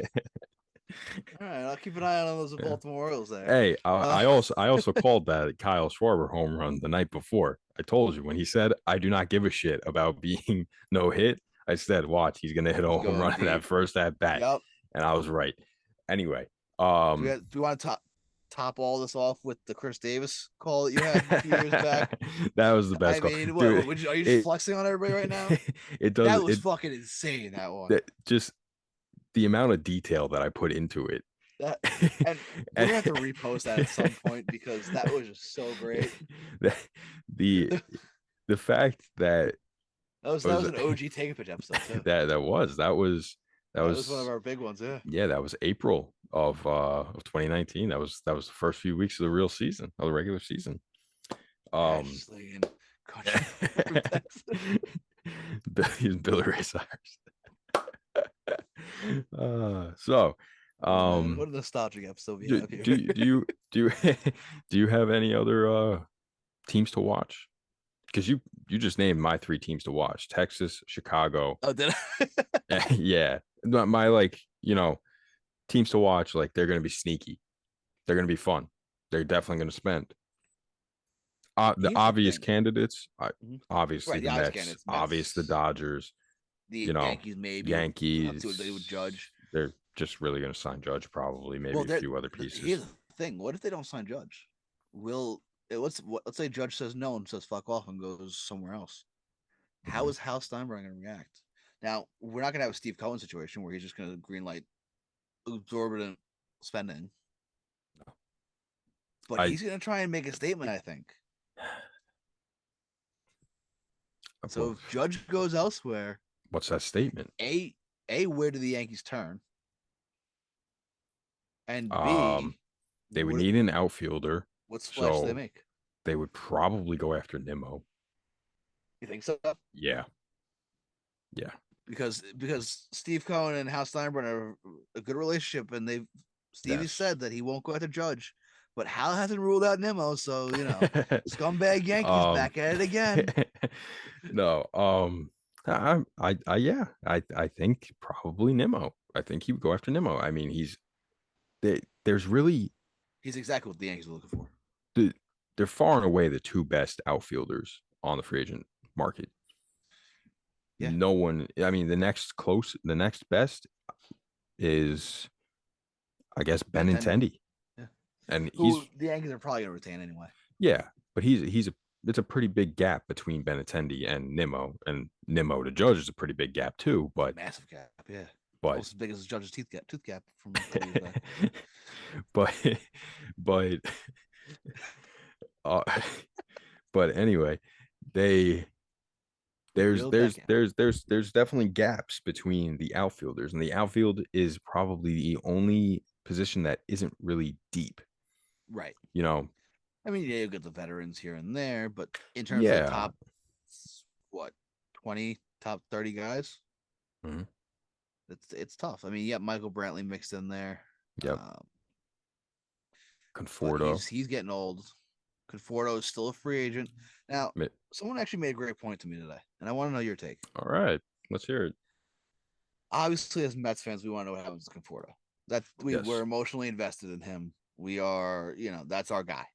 All right, I'll keep an eye on those Yeah. Baltimore Orioles there. Hey, Uh, I also called that Kyle Schwarber home run the night before. I told you when he said I do not give a shit about being no hit. I said, watch, he's gonna hit a he's home going run in that deep. first at bat, Yep. and I was right. Anyway, Do we want to top all this off with the Chris Davis call that you had a few years back? that was the I best call, mean, dude. are you just It flexing on everybody right now? it does That was it fucking insane. That one. that just the amount of detail that I put into it. That and we're gonna have to repost that at some point because that was just so great. the the that the fact that was that was was an OG take a pitch episode too. that That was one of was our big ones. Yeah. yeah, that was April of 2019. That was the first few weeks of the real season, of the regular season. Ashley and country from Texas. Billy Ray Cyrus. So Oh man, um what a nostalgic episode we do, have here. do you do you have any other teams to watch? Because you just named my three teams to watch: Texas, Chicago. Oh, did I? Yeah, my like teams to watch. Like they're gonna be sneaky. They're gonna be fun. They're definitely gonna spend. The Here's the obvious thing. candidates, Mhm. obviously Right, the the obvious Mets, candidates, obvious the Mets, Dodgers, the Yankees, maybe with up to they would Yankees. Judge. They're just really going to sign Judge, probably, maybe Well, a few other here's pieces. the thing. What if they don't sign Judge? Will let's say Judge says no and says fuck off and goes somewhere else. How Mhm. is Hal Steinbrenner going to react? Now, we're not going to have a Steve Cohen situation where he's just going to greenlight exorbitant spending, but I he's going to try and make a statement, I think. So well, if Judge goes elsewhere, what's that statement? a where do the Yankees turn? And Um, B, they would what need an outfielder, what splash do they so make? they would probably go after Nimmo. You think so? Yeah, yeah. Because Steve Cohen and Hal Steinbrenner have a good relationship, and they've Stevie Yes. said that he won't go after Judge, but Hal hasn't ruled out Nimmo, so scumbag Yankees um, back at it again. no. Yeah, I think probably Nimmo. I think he would go after Nimmo. I mean, there's really He's exactly what the Yankees are looking for. the they're far and away the two best outfielders on the free agent market. Yeah, No one, I mean, the next best is, I guess, Benintendi. Benintendi, Yeah, and who he's the Yankees are probably going to retain anyway. yeah, but he's a it's a pretty big gap between Benintendi and Nimmo to Judge is a pretty big gap too. It's a massive gap. Yeah, But almost as big as Judge's tooth gap from a couple years back. but but uh, but anyway, they Build that gap. there's definitely gaps between the outfielders, and the outfield is probably the only position that isn't really deep. Right. You know, I mean, yeah, you get the veterans here and there, but in terms of the yeah. top, what, 20, top 30 guys, Mhm. it's tough. I mean, yeah, Michael Brantley mixed in there, Yep. um, but Conforto. he's getting old. Conforto is still a free agent. Now, someone actually made a great point to me today, and I want to know your take. All right. Let's hear it. Obviously, as Mets fans, we want to know what happens to Conforto. That we're Yes. emotionally invested in him. We are, that's our guy.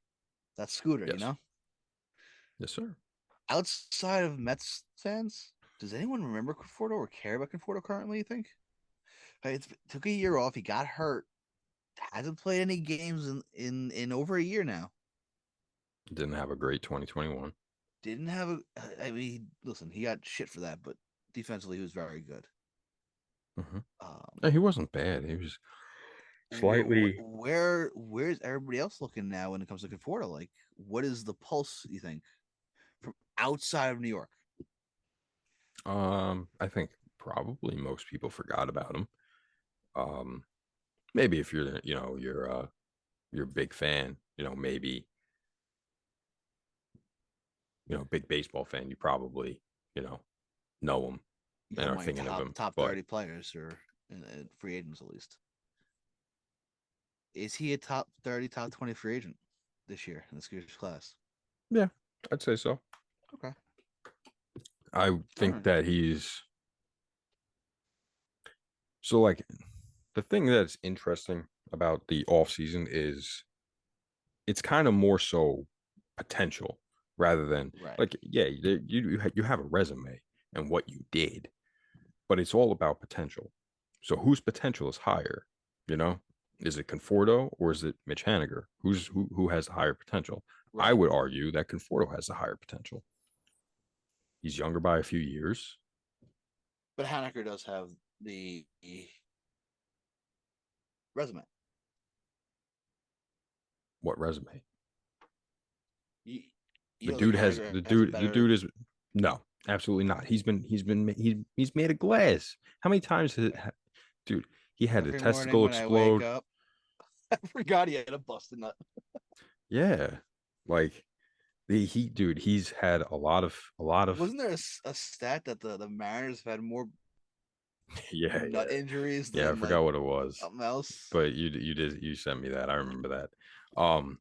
That's Scooter. Yes. Yes, sir. Outside of Mets fans, does anyone remember Conforto or care about Conforto currently? You think? It took a year off. He got hurt. Hasn't played any games in over a year now. Didn't have a great 2021. Didn't have a. I mean, listen, he got shit for that, but defensively he was very good. Mhm. Um, No, he wasn't bad. He was slightly. where's everybody else looking now when it comes to Conforto? Like, what is the pulse? You think from outside of New York? I think probably most people forgot about him. Um, maybe if you're a big fan, maybe big baseball fan, you probably you know know him and are Among thinking of him. top But 30 players or free agents at least. Is he a top 30, top 20 free agent this year in this year's class? yeah, I'd say so. Okay. I All think right. that he's so like the thing that's interesting about the offseason is it's kind of more so potential rather than Right. like yeah you have a resume and what you did, but it's all about potential. So whose potential is higher? You know, is it Conforto or is it Mitch Haniger? Who has the higher potential? I Right. would argue that Conforto has the higher potential. He's younger by a few years. But Haneker does have the resume. What resume? You, you The don't think dude has Haneker has a the better? dude is no, absolutely not. He's made of glass. How many times dude, he had a Every morning testicle when I wake explode. up, I forgot he had a busted nut. Yeah. Like he's had a lot of Wasn't there a stat that the Mariners have had more yeah, nut yeah. injuries Yeah, I than like forgot what it was. something else? But you sent me that. I remember that. Um,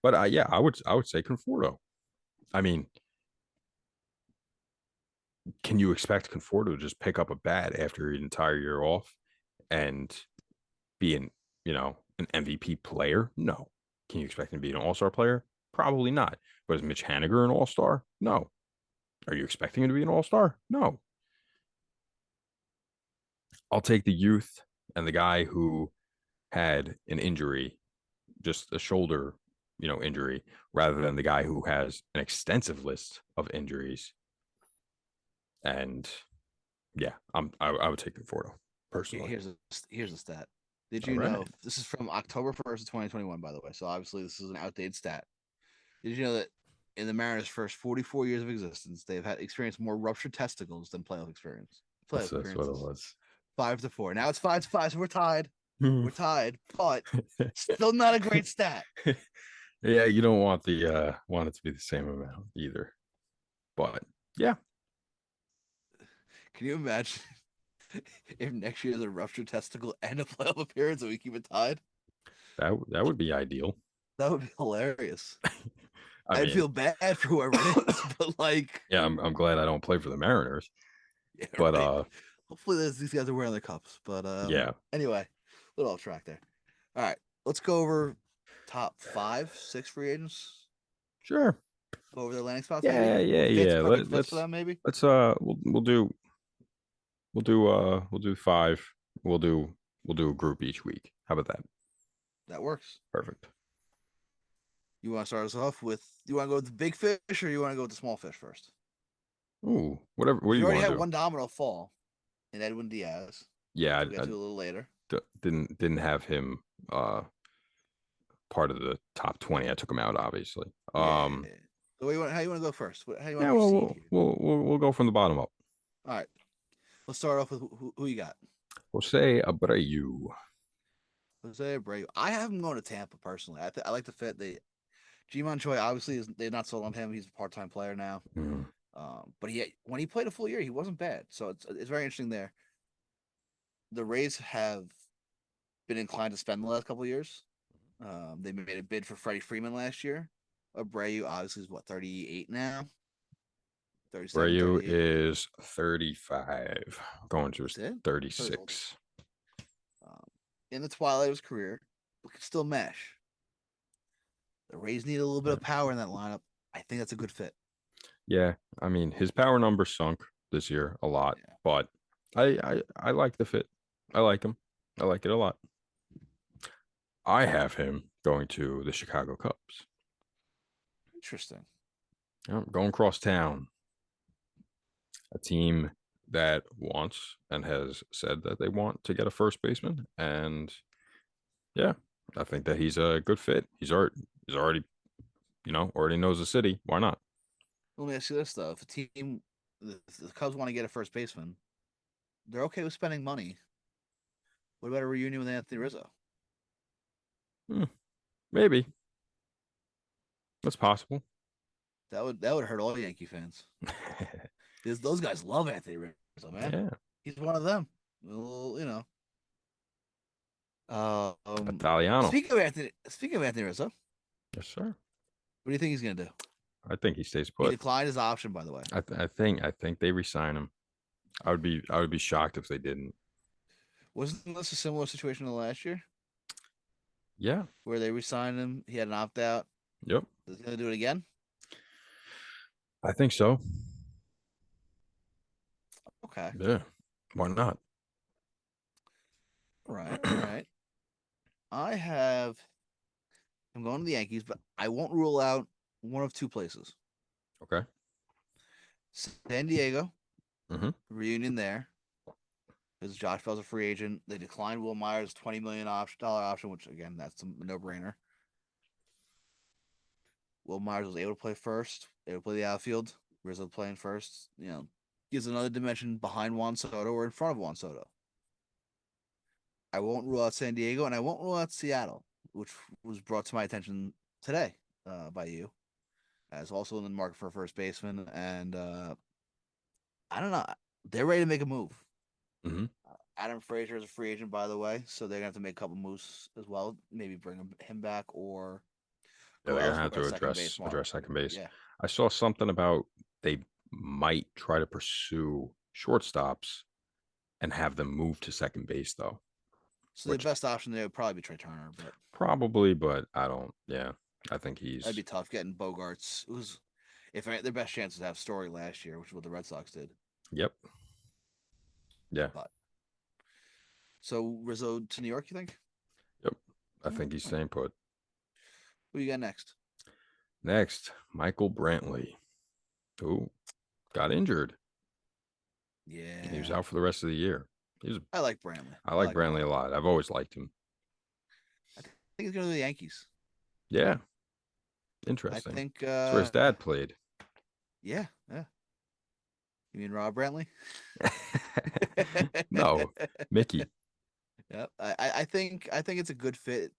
but yeah, I would say Conforto. I mean, can you expect Conforto to just pick up a bat after an entire year off and be an MVP player? No. Can you expect him to be an all-star player? Probably not. But is Mitch Haniger an all-star? No. Are you expecting him to be an all-star? No. I'll take the youth and the guy who had an injury, just a shoulder, injury, rather than the guy who has an extensive list of injuries. And yeah, I would take Conforto personally. Here's a stat. Did All you right. know this is from October 1st of 2021, by the way? So obviously this is an outdated stat. Did you know that in the Mariners' first 44 years of existence, they've had experienced more ruptured testicles than playoff That's what it appearances? was. 5-4. Now it's 5-5, so we're tied. We're tied, but still not a great stat. Yeah, you don't want it to be the same amount either. But yeah, Can you imagine if next year is a ruptured testicle and a playoff appearance and we keep it tied? that would be ideal. That would be hilarious. I I'd mean, feel bad for whoever it is, but like, yeah, I'm glad I don't play for the Mariners. yeah, But right. Hopefully these guys are wearing their cups. But yeah, anyway, a little off track there. All right, let's go over top 5, 6 free agents. sure. Go over their landing spots, maybe. Yeah, yeah, Fits, yeah. perfect fits for them, maybe. We'll do 5. We'll do a group each week. How about that? That works. Perfect. You want to start us off with? You want to go with the big fish, or you want to go with the small fish first? Ooh, whatever. What Because do we you already want had to do? one domino fall in Edwin Diaz, Yeah, which we'll get to a little later. didn't have him part of the top 20. I took him out, obviously. Yeah. So how you want to go first? How you want Yeah, to well, proceed we'll here? we'll we'll, we'll go from the bottom up. All right. Let's start off with who you got. Jose Abreu. Jose Abreu. I have him going to Tampa personally. I like the fit. Ji-Man Choi obviously they're not sold on him. He's a part-time player now. Mm. But when he played a full year, he wasn't bad. So it's very interesting there. The Rays have been inclined to spend the last couple of years. They made a bid for Freddie Freeman last year. Abreu obviously is what 38 now, 37, Abreu 38. is 35, going to his That's it. So he's older. 36. Um, in the twilight of his career, but can still mesh. The Rays need a little bit of power in that lineup. I think that's a good fit. Yeah, I mean his power number sunk this year a lot, Yeah. but I like the fit. I like him. I like it a lot. I have him going to the Chicago Cubs. Interesting. Going across town, a team that wants and has said that they want to get a first baseman, and yeah, I think that he's a good fit. He's already already knows the city. Why not? Let me ask you this though: if the Cubs want to get a first baseman, they're okay with spending money. What about a reunion with Anthony Rizzo? Hmm, maybe that's possible. That would hurt all Yankee fans. Because those guys love Anthony Rizzo, man. Yeah, He's one of them. Well, you know. Italiano. Speaking of Anthony Rizzo, what Yes, sir. do you think he's gonna do? I think he stays He put. declined his option, by the way. I think they resign him. I would be shocked if they didn't. Wasn't this a similar situation to last year Yeah. where they resigned him? He had an opt out. Yep. Is he gonna do it again? I think so. Okay. Yeah. Why not? All right. All right. I have I'm going to the Yankees, but I won't rule out one of two places. Okay. San Diego, Mm-hmm. reunion there. Because Josh Bell's a free agent. They declined Will Myers' $20 million option, which again, that's a no-brainer. Will Myers was able to play first, able to play the outfield. Rizzo playing first, gives another dimension behind Juan Soto or in front of Juan Soto. I won't rule out San Diego, and I won't rule out Seattle, which was brought to my attention today by you, as also in the market for a first baseman. And I don't know, they're ready to make a move. Mm-hmm. Adam Frazier is a free agent, by the way, so they're gonna have to make a couple moves as well. Maybe bring him back or Yeah, go they're gonna have elsewhere to at second base. address second base. Yeah. I saw something about they might try to pursue shortstops and have them move to second base though, So the which best option there would probably be Trey Turner, but probably, but I don't. Yeah. I think That'd he's be tough getting Bogarts. It was if their best chance was to have Story last year, which is what the Red Sox did. yep. Yeah. But so Rizzo to New York, you think? Yep. I All think he's right. staying put. Who you got next? Next, Michael Brantley, who got injured. He was Yeah, out for the rest of the year. He was I like Brantley. I I like like him a Brantley a lot. lot. I've always liked him. I think he's going to the Yankees. Yeah, I interesting. think, That's where his dad played. yeah, yeah. You mean Rob Brantley? No, Mickey. Yep. I think it's a good fit.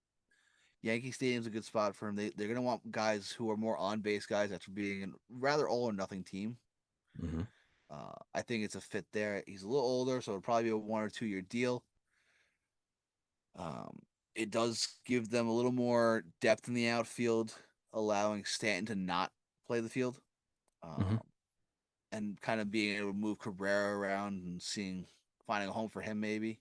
Yankee Stadium's a good spot for him. They're gonna want guys who are more on base guys after being a rather all or nothing team. Hmm. I think it's a fit there. He's a little older, so it'll probably be a 1 or 2 year deal. Um, it does give them a little more depth in the outfield, allowing Stanton to not play the field, Hmm. um, and kind of being able to move Cabrera around and finding a home for him maybe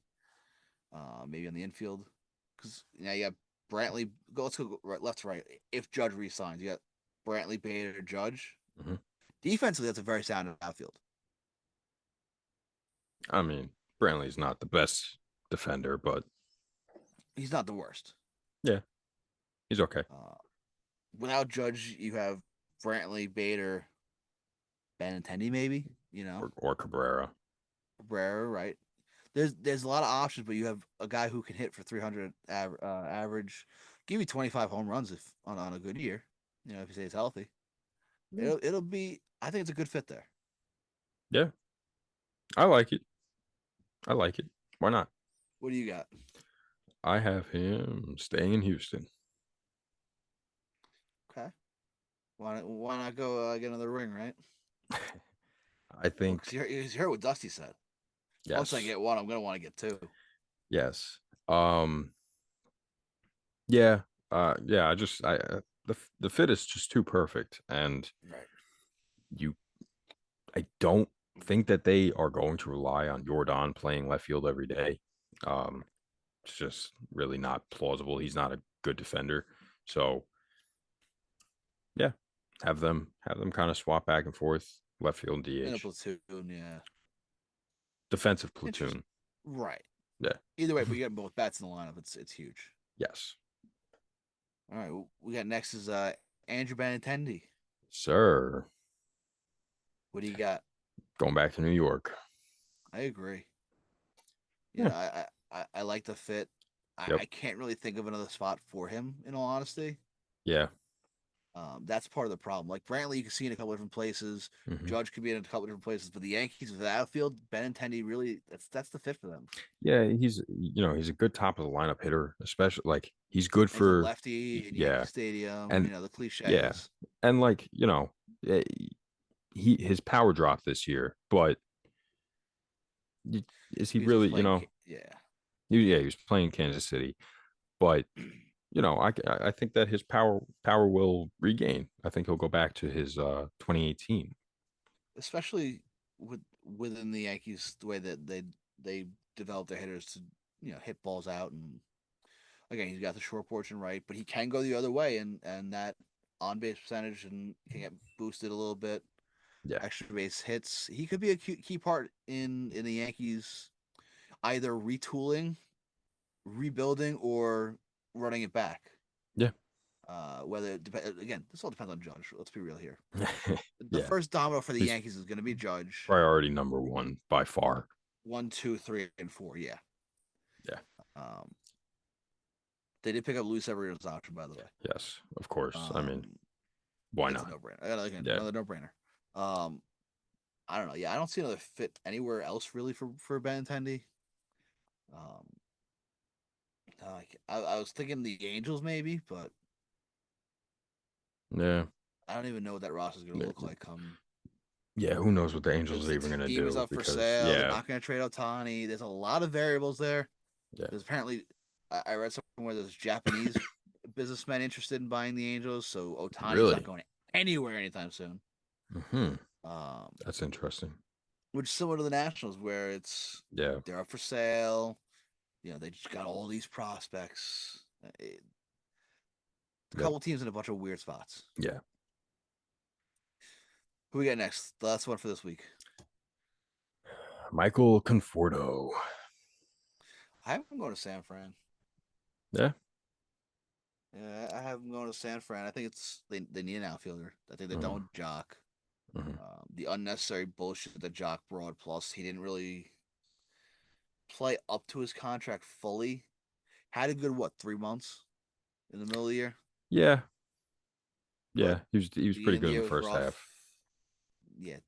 on the infield. Because you got Brantley. Let's go right, left to right. If Judge resigns, you got Brantley, Bader, Judge. Hmm. Defensively, that's a very sound outfield. I mean, Brantley's not the best defender, but He's not the worst. yeah, he's okay. Uh, Without Judge, you have Brantley, Bader, Benintendi, maybe. Or Cabrera. Cabrera, right? There's a lot of options, but you have a guy who can hit for 300 average, give you 25 home runs if on a good year. If he stays healthy, Yeah. it'll be. I think it's a good fit there. Yeah, I like it. I like it. Why not? What do you got? I have him staying in Houston. Okay. Why not go get another ring, right? I Well, because think you heard what Dusty said. Once I yes, get one, I'm gonna want to get two. yes. Um, yeah, yeah. The fit is just too perfect, and Right. you I don't think that they are going to rely on Jordan playing left field every day. Um, it's just really not plausible. He's not a good defender. So yeah, have them kind of swap back and forth, left field and In a DH. platoon, yeah. Defensive Interesting. platoon. Right. Yeah. Either way, but you get both bats in the lineup. It's huge. Yes. All right. We got next is Andrew Benintendi. Sir. What do you got? Going back to New York. I agree. Yeah. I like the fit. Yep. I can't really think of another spot for him, in all honesty. Yeah. That's part of the problem. Like Brantley, you can see in a couple different places. Hmm. Judge could be in a couple different places, but the Yankees with the outfield, Benintendi really that's the fit for them. Yeah, he's a good top of the lineup hitter, especially like he's good And he's a for lefty in Yankee yeah. Stadium. And The yeah. cliches. And like, eh, his power dropped this year, but is he He was just really, playing. Yeah. yeah, he was playing Kansas City, but I think that his power will regain. I think he'll go back to his 2018. Especially within the Yankees, the way that they develop their hitters to hit balls out, and again he's got the short porch and right, but he can go the other way, and that on base percentage and can get boosted a little bit. Yeah. Extra base hits. He could be a key part in the Yankees either retooling, rebuilding, or running it back. Yeah. Whether again, this all depends on Judge. Let's be real here. The Yeah. first domino for the He's Yankees is going to be Judge. priority number one by far. One, two, three, and four. Yeah. Yeah. Um, they did pick up Luis Severino's option, by the way. Yes, of course. I mean, Um, why it's a not? no-brainer. Again, Yeah. another no-brainer. Um, I don't know. Yeah, I don't see another fit anywhere else really for Benintendi. Um, I was thinking the Angels maybe, but Yeah. I don't even know what that roster is going to look like come Yeah, who knows what the Angels because are the even gonna team is do up for because sale. They're yeah, not going to trade Otani. There's a lot of variables there. yeah. There's apparently I read somewhere there's Japanese businessmen interested in buying the Angels, so Otani's not Really? going anywhere anytime soon. Hmm. Um, That's interesting. which is similar to the Nationals, where Yeah. they're up for sale. They just got all these prospects. A Yep. couple teams in a bunch of weird spots. Yeah. Who we got next? The last one for this week. Michael Conforto. I have him going to San Fran. Yeah. Yeah, I have him going to San Fran. I think they need an outfielder. I think they're done Mm, with Jock. mhm. The unnecessary bullshit that Jock brought. Plus, he didn't really play up to his contract fully. Had a good 3 months in the middle of the year, Yeah. but Yeah. He was beginning pretty of the good in year the was first rough. half. Yeah,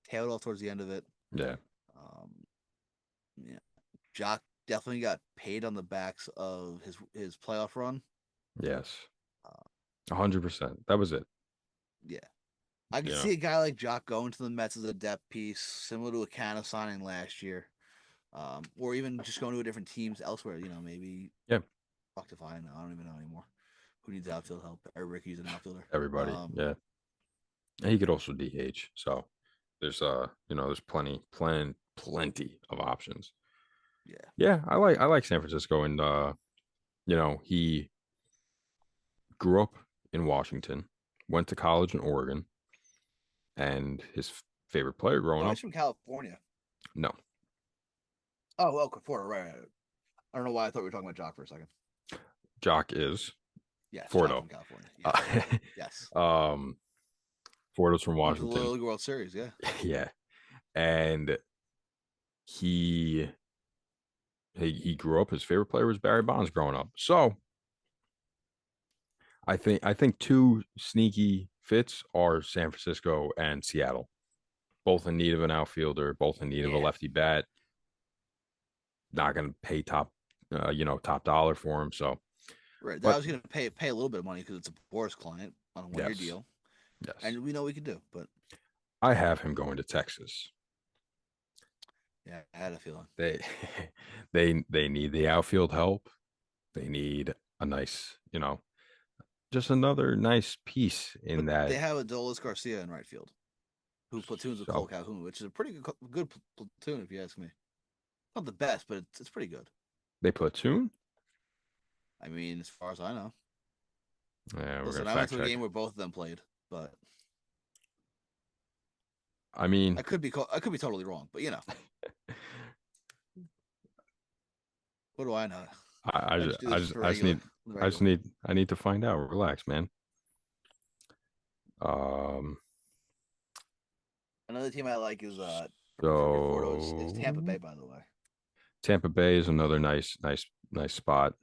tailed off towards the end of it. Yeah. Um, yeah, Jock definitely got paid on the backs of his playoff run. Yes. Uh, 100%. That was it. yeah, I could Yeah. see a guy like Jock going to the Mets as a depth piece, similar to a Canna signing last year, or even just going to a different teams elsewhere. Maybe Yeah. fuck if I know. I don't even know anymore. Who needs outfield help? Everybody could use an outfielder. Everybody. Yeah. And he could also DH. So there's plenty of options. Yeah, Yeah, I like San Francisco, and he grew up in Washington, went to college in Oregon, and his favorite player growing no, up, he's from California. no, Oh, well, Conforto, right. I don't know why I thought we were talking about Jock for a second. Jock is Yes, Jock Fordo. from California. Yes, Uh, yes. um, Fordo's from Went to the Washington. Little League World Series. Yeah, Yeah, and he he grew up. His favorite player was Barry Bonds growing up. So I think two sneaky fits are San Francisco and Seattle, both in need of an outfielder, both in need of a yeah. lefty bat. Not going to pay top dollar for him. So, Right. I but was gonna pay a little bit of money because it's a Boris client on a 1 year yes, deal, yes, and we know we could do. But I have him going to Texas. yeah, I had a feeling. They they need the outfield help. They need a nice, just another nice piece in But that. they have Adolis Garcia in right field, who platoons with Cole So Calhoun, which is a pretty good platoon if you ask me. Not the best, but it's pretty good. they platoon. I mean, as far as I know. Yeah, we're gonna Listen, I went fact to a check. game where both of them played, but I mean, I could be totally wrong. But what do I know? I I just just do I this just for I just need I just regular. need I need to find out. Relax, man. Um, Another team I like is for Conforto is Tampa so Bay, by the way. Tampa Bay is another nice spot.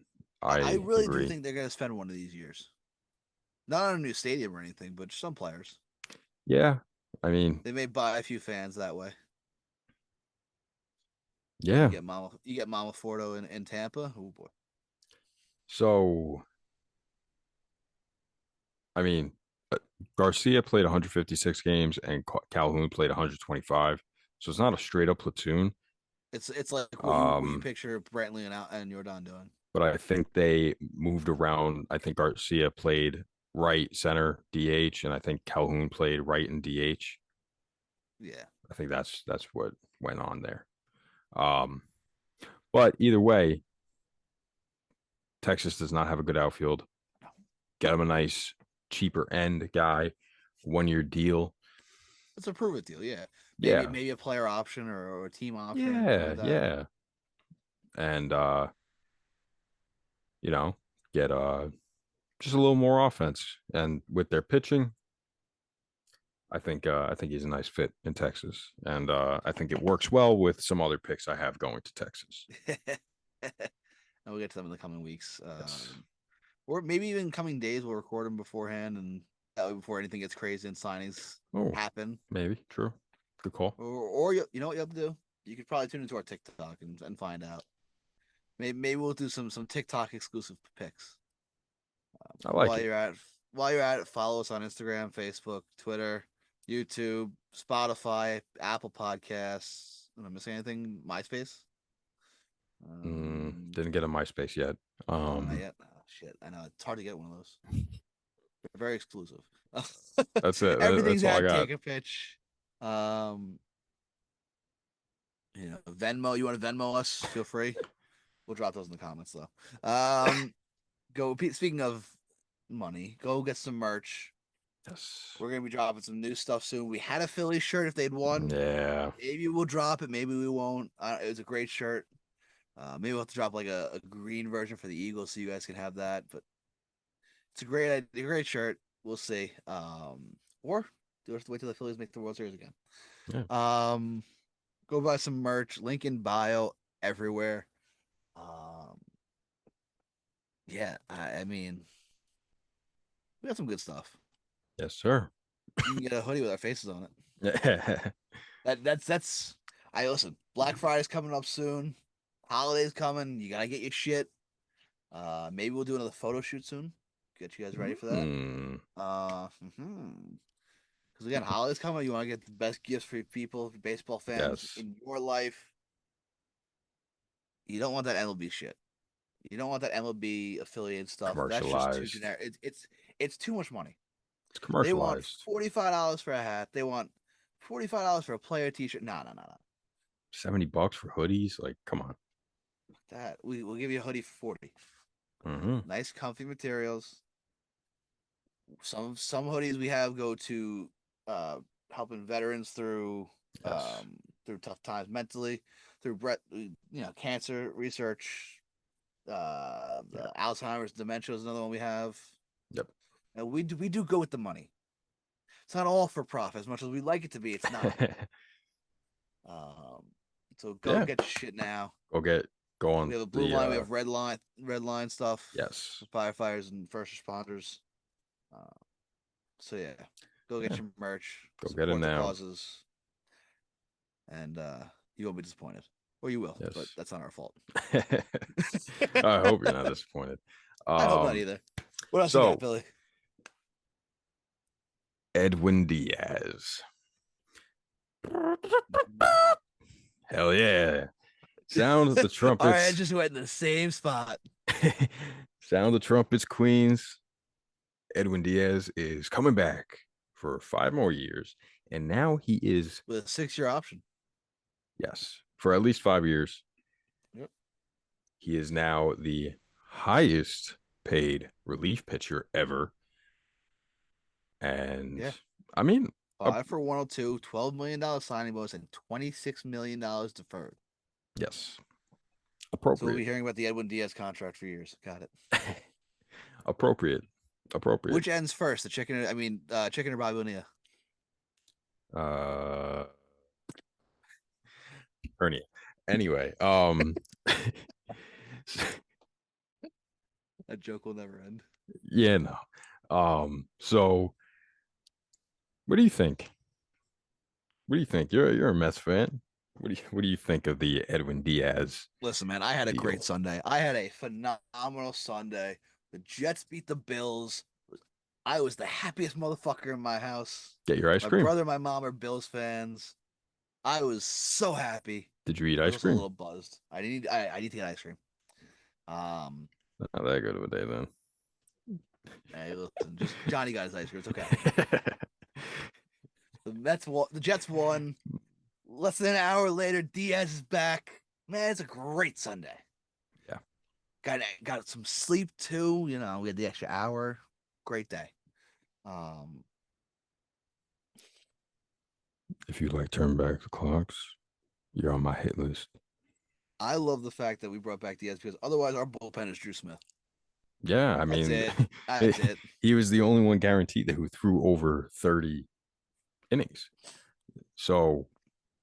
I I really do agree. think they're going to spend one of these years. Not on a new stadium or anything, but some players. Yeah, I mean, They may buy a few fans that way. You yeah. get Mama Fordo in Tampa. Oh boy. So I mean, uh, Garcia played 156 games and Calhoun played 125. So it's not a straight up platoon. It's like what you Um, picture Brantley and Jordan doing. but I think they moved around. I think Garcia played right center DH, and I think Calhoun played right in DH. Yeah. I think that's what went on there. Um, but either way, Texas does not have a good outfield. No. Get him a nice cheaper end guy, 1 year deal. It's a prove it deal, yeah. Maybe Yeah, maybe a player option or a team option or anything yeah, like that. yeah. And you know, get just a little more offense. And with their pitching, I think he's a nice fit in Texas. And I think it works well with some other picks I have going to Texas. And we'll get to them in the coming weeks. Yes. Or maybe even coming days we'll record them beforehand and that way before anything gets crazy and signings Oh, happen. maybe. True. Good call. Or you know what you have to do? You could probably tune into our TikTok and find out. Maybe we'll do some TikTok exclusive picks. I like While it. you're at it, follow us on Instagram, Facebook, Twitter, YouTube, Spotify, Apple Podcasts. Am I missing anything? MySpace? Um, Didn't get a MySpace yet. oh, not Um, yet. Oh, shit, I know it's hard to get one of those. They're very exclusive. that's it. That's Everything's all I at got. Take a Pitch. Um, Venmo. You want to Venmo us? Feel free. We'll drop those in the comments though. Speaking of money. Go get some merch. Yes. We're gonna be dropping some new stuff soon. We had a Philly shirt if they'd won. Yeah. Maybe we'll drop it. Maybe we won't. It was a great shirt. Maybe we'll have to drop like a green version for the Eagles so you guys can have that. But it's a great shirt. We'll see. Or do we have to wait till the Phillies make the World Series again? Yeah. Um, go buy some merch. Link in bio everywhere. Um, yeah, I mean, we got some good stuff. Yes, sir. You can get a hoodie with our faces on it. Yeah. That's. I listen. Black Friday's coming up soon. Holidays coming. You gotta get your shit. Maybe we'll do another photo shoot soon. Get you guys ready for that. Mm, Because again, holidays coming. You want to get the best gifts for people, for baseball fans yes. in your life. You don't want that MLB shit. You don't want that MLB affiliate stuff. That's just too Commercialized. generic. It's too much money. It's They want commercialized. $45 for a hat. They want $45 for a player T-shirt. No, no, no, no. $70 for hoodies. Like, come on. That we'll give you a hoodie for 40. Mm-hmm. Nice, comfy materials. Some hoodies we have go to helping veterans Yes. through tough times mentally, through cancer research, Yeah. Alzheimer's, dementia is another one we have. Yep. And we do go with the money. It's not all for profit as much as we like it to be. It's not. Um, so go Yeah. get your shit now. Go We on have a blue the line. We have red line stuff yes. for firefighters and first responders. Uh, so yeah, go get Yeah. your merch, Go get it support the now. causes, and you won't be disappointed, or you will, but Yes. that's not our fault. I hope you're not disappointed. I hope not Um, either. What else you got, so Billy? Edwin Diaz. Hell yeah. Sound of the Our heads trumpets. just went in the same spot Sound of the trumpets, Queens. Edwin Diaz is coming back for 5 more years. And now he is, with a 6-year option. yes, for at least 5 years. Yep. He is now the highest paid relief pitcher ever. And Yeah. I mean, uh, 5 for 102, $12 million signing bonus, and $26 million deferred. yes, So we'll appropriate. be hearing about the Edwin Diaz contract for years. Got it. Appropriate. Appropriate. Which ends first, the chicken? I mean, chicken or Bobby Bonilla? Uh hernia. Anyway, That joke will never end. yeah, no. So what do you think? What do you think? You're a Mets fan. What do you think of the Edwin Diaz Listen, man, I had a great deal? Sunday. I had a phenomenal Sunday. The Jets beat the Bills. I was the happiest motherfucker in my house. Get your ice My cream. brother and my mom are Bills fans. I was so happy. Did you eat I was ice also a cream? little buzzed. I need to get ice cream. Um, Not that good of a day then. hey, listen, just Johnny got his ice cream. It's okay. The Jets won. Less than an hour later, Diaz is back. Man, it's a great Sunday. Yeah. Got some sleep too. You know, we had the extra hour. Great day. Um, If you like turn back the clocks, you're on my hit list. I love the fact that we brought back Diaz because otherwise our bullpen is Drew Smith. Yeah, I That's mean, it. That's it. he was the only one guaranteed who threw over 30 innings. So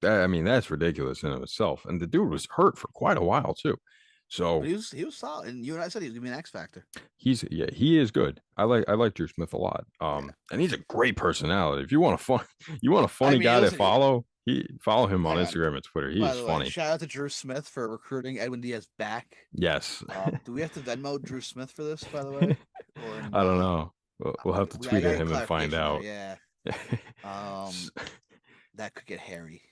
that I mean, that's ridiculous in of itself. And the dude was hurt for quite a while too. But So he was solid. And you and I said he was gonna be an X factor. he is good. I like Drew Smith a lot. Yeah. And he's a great personality. If you want a fun you want a I funny mean, guy to listen, follow him on hang on. Instagram and Twitter. He By is the way, funny. shout out to Drew Smith for recruiting Edwin Diaz back. Yes. Do we have to Venmo Drew Smith for this, by the way? Or I don't nah? know. We'll have to I tweet gotta at get him and find clarification there. out. Yeah. Um, that could get hairy.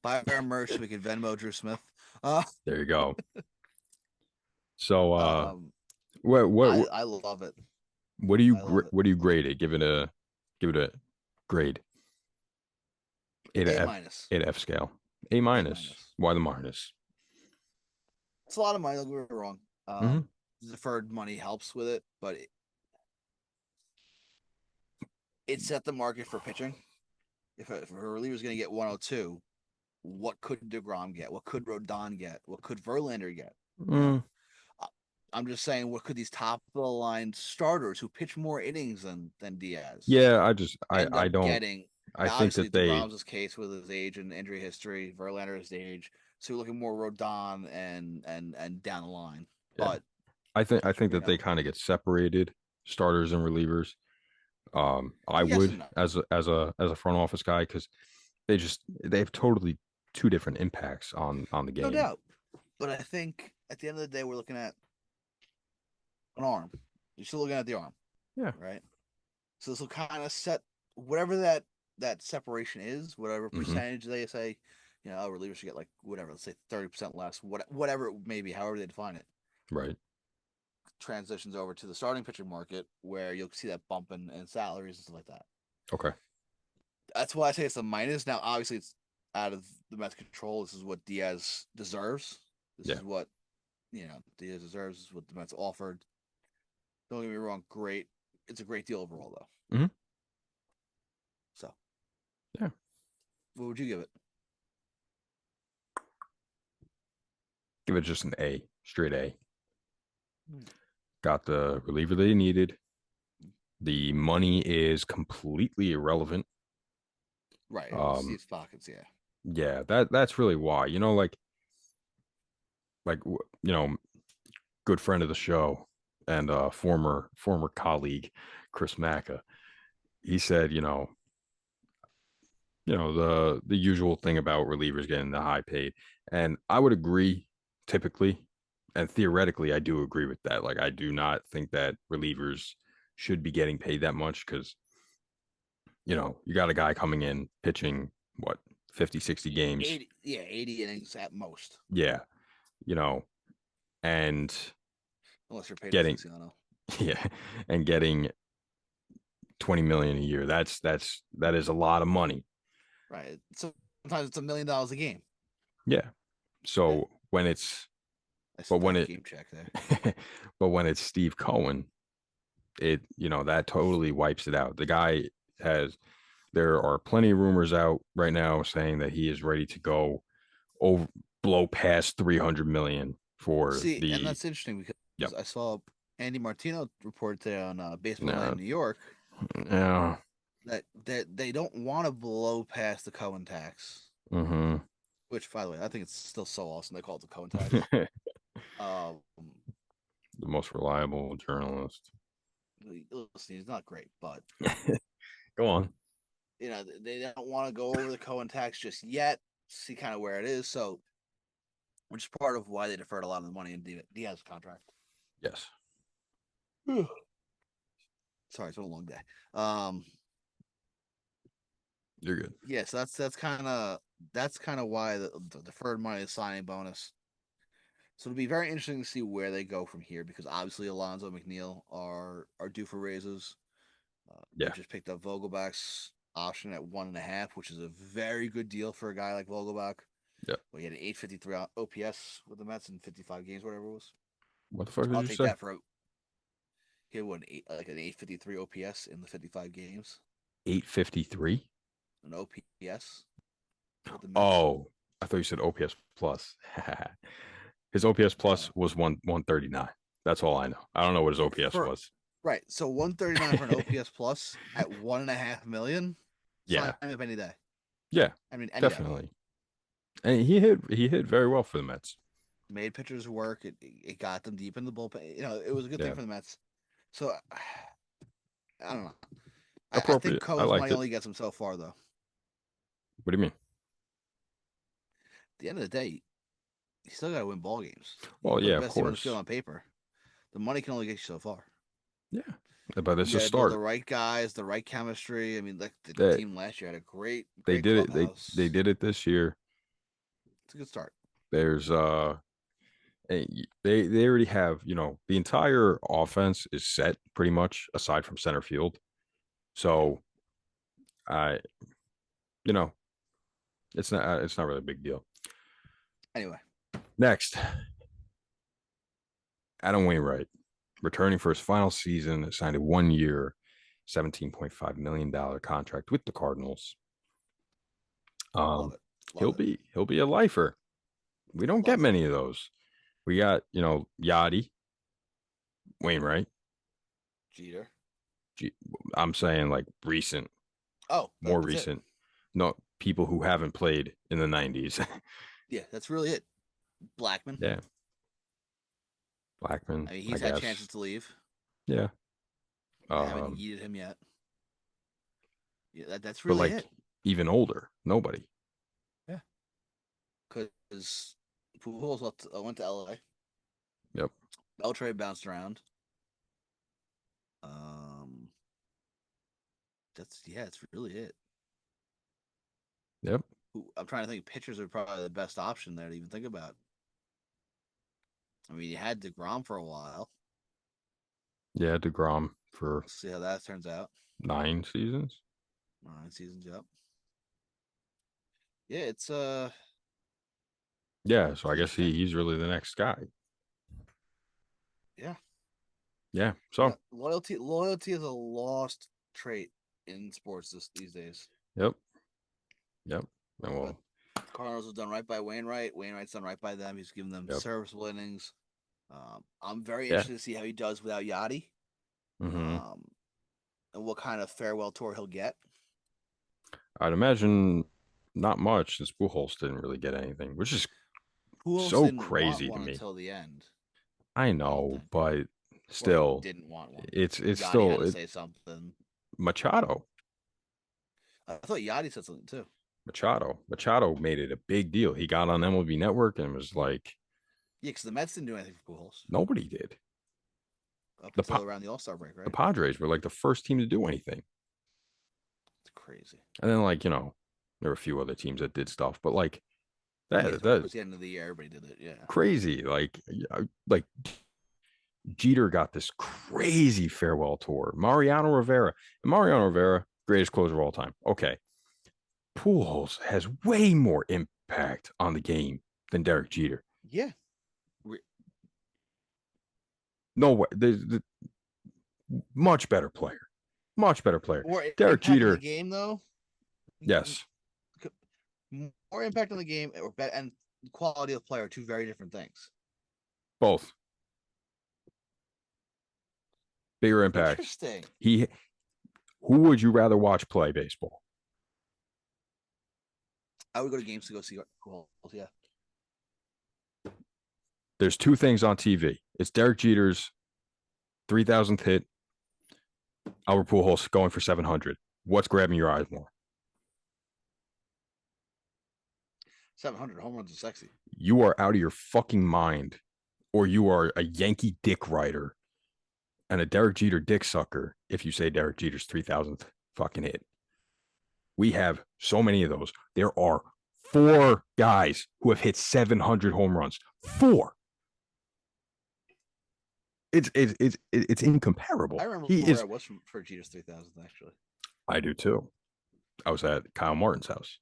Buy our merch so we can Venmo Drew Smith. Uh, There you go. So um, what I love it. what do you I love it. what do you grade it? Give it a grade. A to A F minus. A to F scale. A A minus. minus. Why the minus? It's a lot of money. Don't get me wrong. Mm-hmm. Deferred money helps with it, but it set the market for pitching. If a reliever is going to get 102, what could DeGrom get? What could Rodon get? What could Verlander get? You know, Mm, I- I'm just saying, what could these top of the line starters who pitch more innings than Diaz yeah, end I up don't. getting? I Now, think obviously, that they. DeGrom's case with his age and injury history, Verlander's age, so you're looking more Rodon and down the line. Yeah, But I think you that they know, kind of get separated, starters and relievers. I yes would and no, as a front office guy because they have totally two different impacts on the no game. doubt. But I think at the end of the day, we're looking at an arm. You're still looking at the arm, Yeah. right? So this will kind of set whatever that separation is, whatever Hmm. percentage they say, a reliever should get like whatever, let's say 30% less, whatever it may be, however they define it, Right. transitions over to the starting pitching market where you'll see that bump in salaries and stuff like that. Okay. That's why I say it's a minus. Now, obviously, it's out of the Mets' control. This is what Diaz deserves. This Yeah. is what Diaz deserves. This is what the Mets offered. Don't get me wrong, great. It's a great deal overall, though. Hmm. So, Yeah. what would you give it? Give it just an A, straight A. Hmm. Got the reliever they needed. The money is completely irrelevant. Right, it was Um, Steve's pockets, yeah. yeah, that's really why. Like good friend of the show and former colleague Chris Macca. He said, the usual thing about relievers getting the high paid, and I would agree typically, and theoretically, I do agree with that. Like, I do not think that relievers should be getting paid that much because you got a guy coming in pitching what 50, 60 games. 80, yeah, 80 innings at most, Yeah, you know, and unless you're paid getting Feliciano. yeah, and getting 20 million a year. That is a lot of money. Right. So sometimes it's $1 million a game. Yeah. Yeah, So when it's that's but when nice it game check there. but when it's Steve Cohen, that totally wipes it out. The guy has there are plenty of rumors out right now saying that he is ready to go over blow past 300 million for See, and the that's interesting yep. because I saw Andy Martino report today on Baseball Night Yeah. in New York Yeah. that they don't want to blow past the Cohen tax. Mm-hmm. Which, by the way, I think it's still so awesome they call it the Cohen tax. The Um, most reliable journalist. listen, he's not great, but Go on. they don't want to go over the Cohen tax just yet. See kind of where it is, so which is part of why they deferred a lot of the money in Diaz's contract. Yes. Sorry, it's been a long day. Um, You're good. yeah, so that's kind of why the deferred money is signing bonus. So it'll be very interesting to see where they go from here because obviously Alonzo McNeil are due for raises. They Yeah. just picked up Vogelback's option at 1.5, which is a very good deal for a guy like Vogelback. Yeah. Well, he had an 853 OPS with the Mets in 55 games, whatever it was. What the fuck did I'll you take say? that for he had like an 853 OPS in the 55 games. 853? An OPS with the Mets. Oh, I thought you said OPS plus. His OPS plus No, was 139. That's all I know. I don't know what his OPS for was. right. So 139 for an OPS plus at 1.5 million. Sign Yeah. me up any day. Yeah, I mean, any day. definitely. And he hit very well for the Mets. Made pitchers work. It got them deep in the bullpen. It was a good thing Yeah. for the Mets. So I don't know. I think Appropriate. I Cohen's liked money it. only gets him so far, though. What do you mean? At the end of the day, you still got to win ball games. You can Well, put yeah, the of best team on the field course. on paper. The money can only get you so far. Yeah. But it's You a got to build the start. right guys, the right chemistry. I mean, like the They team last year had a great, they great did it. They clubhouse. did it this year. It's a good start. There's they already have, the entire offense is set pretty much aside from center field. Yeah. So I you know, it's not really a big deal. Anyway, Next, Adam Wainwright, returning for his final season, signed a 1 year, $17.5 million contract with the Cardinals. Love Um, it. Love it. he'll be a lifer. We don't get Love it. many of those. We got, Yachty, Wainwright. Jeter. I'm saying like recent, Oh, more that's it. recent. No people who haven't played in the 90s. Yeah, that's really it. Blackman. Yeah. Blackman, I mean, I he's had chances guess. to leave. Yeah. They haven't Um, yeeted him yet. Yeah, that's but really like it. even older, nobody. Yeah, because Pujols went to LA. Yep. Beltray bounced around. Um, that's really it. Yep. I'm trying to think. Pitchers are probably the best option there to even think about. I mean, you had DeGrom for a while. Yeah, DeGrom for We'll see how that turns out. 9 seasons. 9 seasons, yep. Yeah, Yeah, so it's I guess interesting. he's really the next guy. Yeah, Yeah. So loyalty is a lost trait in sports these days. yep. Yep. And But well, Cardinals have done right by Wainwright. Wainwright's done right by them. He's given them yep. serviceable innings. I'm very Yeah. interested to see how he does without Yachty. Hmm. Um, and what kind of farewell tour he'll get. I'd imagine not much since Pujols didn't really get anything, which is Pujols so didn't want crazy to one me. until the end. I I don't know, think, but or he still, didn't want one. it's Yachty had still to say something. Machado. I thought Yachty said something too. Machado made it a big deal. He got on MLB Network and was like, Yeah, because the Mets didn't do anything for Pujols nobody did. up The until around the All Star break, the right? Padres were like the first team to do anything. It's crazy. And then like, there were a few other teams that did stuff, but like Yeah, that towards the end of the year, everybody did it. Yeah. crazy. Like Jeter got this crazy farewell tour. Mariano Rivera, greatest closer of all time. Okay. Pujols has way more impact on the game than Derek Jeter. Yeah. No way. There's much better player. Much better player. More Derek impact on the Jeter, game, though. yes. More impact on the game, or better, and quality of player are two very different things. Both. Bigger impact. Interesting. Who would you rather watch play baseball? I would go to games to go see Pujols. Yeah. There's two things on TV. It's Derek Jeter's 3,000th hit, Albert Pujols going for 700. What's grabbing your eyes more? 700 home runs are sexy. You are out of your fucking mind, or you are a Yankee dick rider and a Derek Jeter dick sucker if you say Derek Jeter's 3,000th fucking hit. We have so many of those. There are 4 guys who have hit 700 home runs. 4. It's incomparable. I remember He where I is. was for Jeter's 3000, actually. I do too. I was at Kyle Martin's house.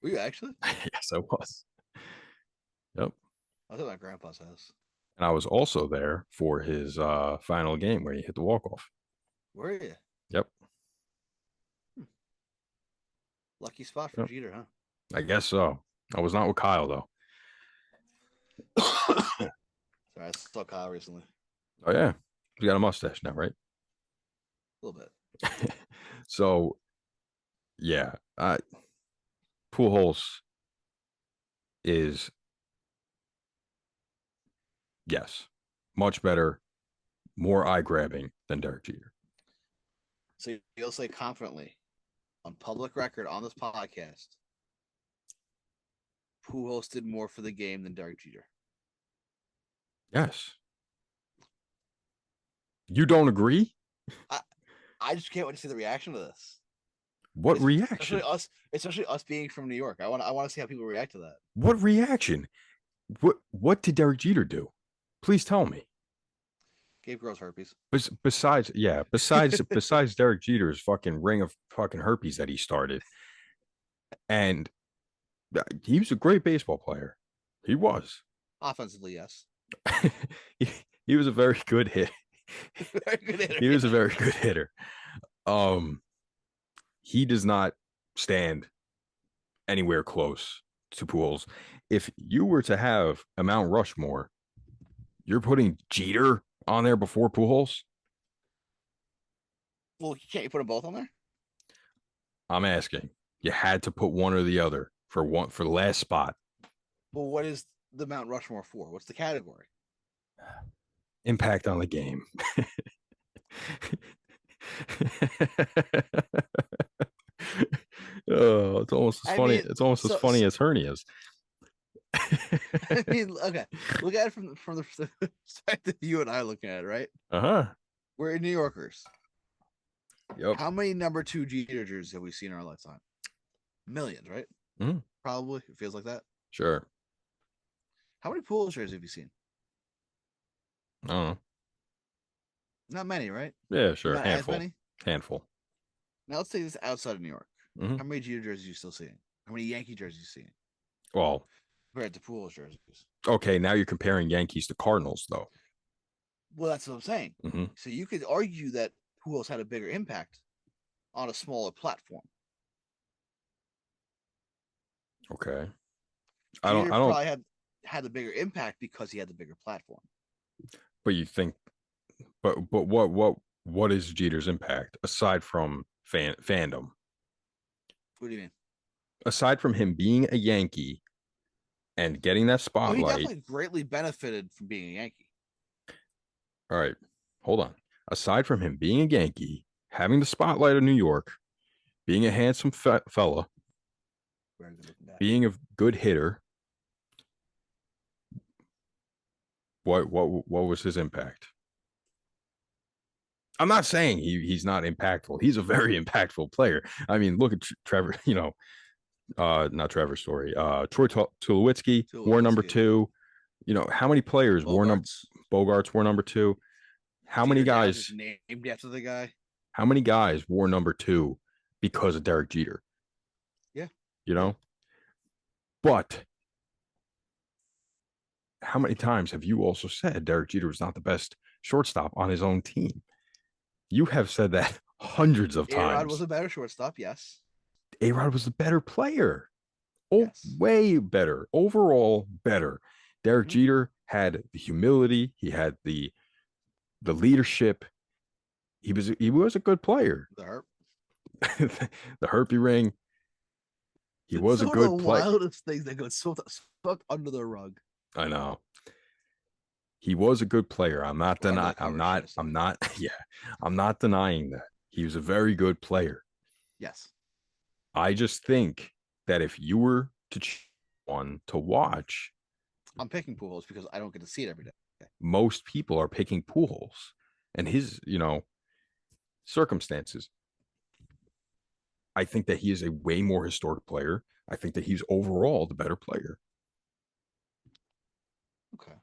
Were you actually? Yes, I was. Yep. I was at my grandpa's house. And I was also there for his final game where he hit the walk off. Were you? Yep. Lucky spot for Yep. Jeter, huh? I guess so. I was not with Kyle though. Sorry, I saw Kyle recently. Oh yeah, he's got a mustache now, right? A little bit. So yeah, Pujols is, yes, much better, more eye grabbing than Derek Jeter. So you'll say confidently, on public record on this podcast, Pujols did more for the game than Derek Jeter. Yes. You don't agree? I just can't wait to see the reaction to this. What reaction? Especially us being from New York. I want to see how people react to that. What reaction? What did Derek Jeter do? Please tell me. Gave girls herpes. Besides Derek Jeter's fucking ring of fucking herpes that he started, and he was a great baseball player. He was. Offensively, yes. he was a very good hit. Very good hitter. He was a very good hitter. Um, he does not stand anywhere close to Pujols. If you were to have a Mount Rushmore, you're putting Jeter on there before Pujols. Well, can't you put them both on there? I'm asking. You had to put one or the other for the last spot. Well, what is the Mount Rushmore for? What's the category? Impact on the game. Oh, it's almost as I funny. mean, It's almost as funny as hernias. I mean, okay. Look at it from the perspective you and I looking at it, right? Uh-huh. We're New Yorkers. Yep. How many number 2 Jeter jerseys have we seen in our lifetime? Millions, right? Mhm. Probably. It feels like that. Sure. How many Pujols jerseys have you seen? I don't know. Not many, right? Yeah, sure. Not as Handful. many. Handful. Now let's take this outside of New York. Hmm. How many Jeter jerseys are you still seeing? How many Yankee jerseys are you seeing Well, compared to Pujols jerseys? okay, now you're comparing Yankees to Cardinals, though. Well, that's what I'm saying. Hmm. So you could argue that Pujols had a bigger impact on a smaller platform. Okay. I don't Jeter I don't probably had the bigger impact because he had the bigger platform. but you think but what is Jeter's impact aside from fandom? What do you mean? Aside from him being a Yankee and getting that Oh, he spotlight. definitely greatly benefited from being a Yankee. All right, hold on. Aside from him being a Yankee, having the spotlight of New York, being a handsome fella, Very good looking guy. being a good hitter, what was his impact? I'm not saying he's not impactful. He's a very impactful player. I mean, look at Trevor, not Trevor Story. Troy Tulowitzki wore number Tulowitzki, two. How many players wore number Bogarts. Bogarts wore number two? How many Jeter Downs guys is named after the guy. how many guys wore number two because of Derek Jeter? Yeah. You Yeah. know? But how many times have you also said Derek Jeter was not the best shortstop on his own team? You have said that hundreds of A-Rod was times. a better shortstop. Yes. A-Rod was the better player. Oh, Yes. way better. Overall better. Derek Mhm. Jeter had the humility, he had the leadership. He was a good player. The Herp. The herpy ring, he It's was a some of the good play. wildest things that go swept under the rug. I know. He was a good player. I'm not Or under denying the cover, should I say? I'm not yeah. I'm not denying that. He was a very good player. Yes. I just think that if you were to choose one to watch, I'm picking Pujols because I don't get to see it every day. most people are picking Pujols and his, circumstances. I think that he is a way more historic player. I think that he's overall the better player. Okay.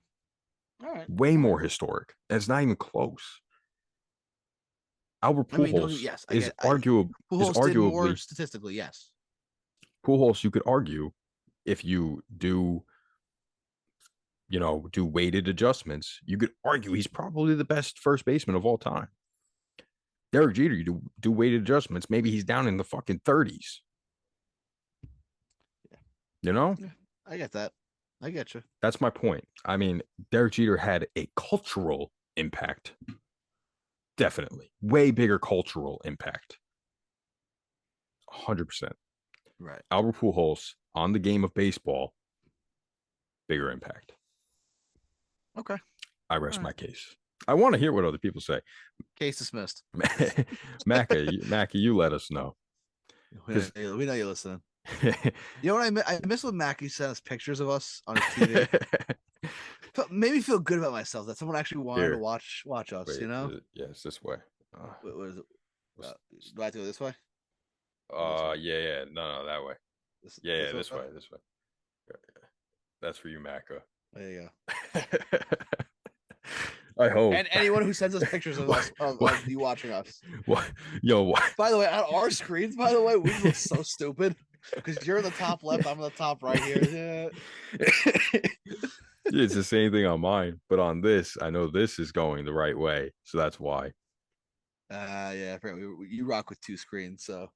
All right. Way All more right. historic. And it's not even close. Albert I mean, Pujols yes, I is get. is Pujols did more arguably statistically. Yes. Pujols. You could argue if you do weighted adjustments, you could argue he's probably the best first baseman of all time. Derek Jeter, you do weighted adjustments, maybe he's down in the fucking 30s. Yeah. You know, Yeah. I get that. I get you. that's my point. I mean, Derek Jeter had a cultural impact, definitely way bigger cultural impact, 100%. Right. Albert Pujols on the game of baseball, bigger impact. Okay. I All rest right. my case. I want to hear what other people say. Case dismissed. Macca, you let us know because We know you're listening. You know what I miss when Mackie sent us pictures of us on his TV. Made me feel good about myself that someone actually wanted to here, watch us. wait, You know. yeah, it's this way. Uh, What is it? what's- Do I have to go this way? Or this way? yeah, no, that way. Yeah, This this way. way, this way. Yeah. That's for you, Macca. There you go. I hope. And anyone who sends us pictures of us of you watching us. What? Yo, what? By the way, on our screens, by the way, we look so stupid because you're in the top left, I'm in the top right here. Yeah. It's the same thing on mine, but on this, I know this is going the right way, so that's why. Yeah, apparently you rock with two screens. So,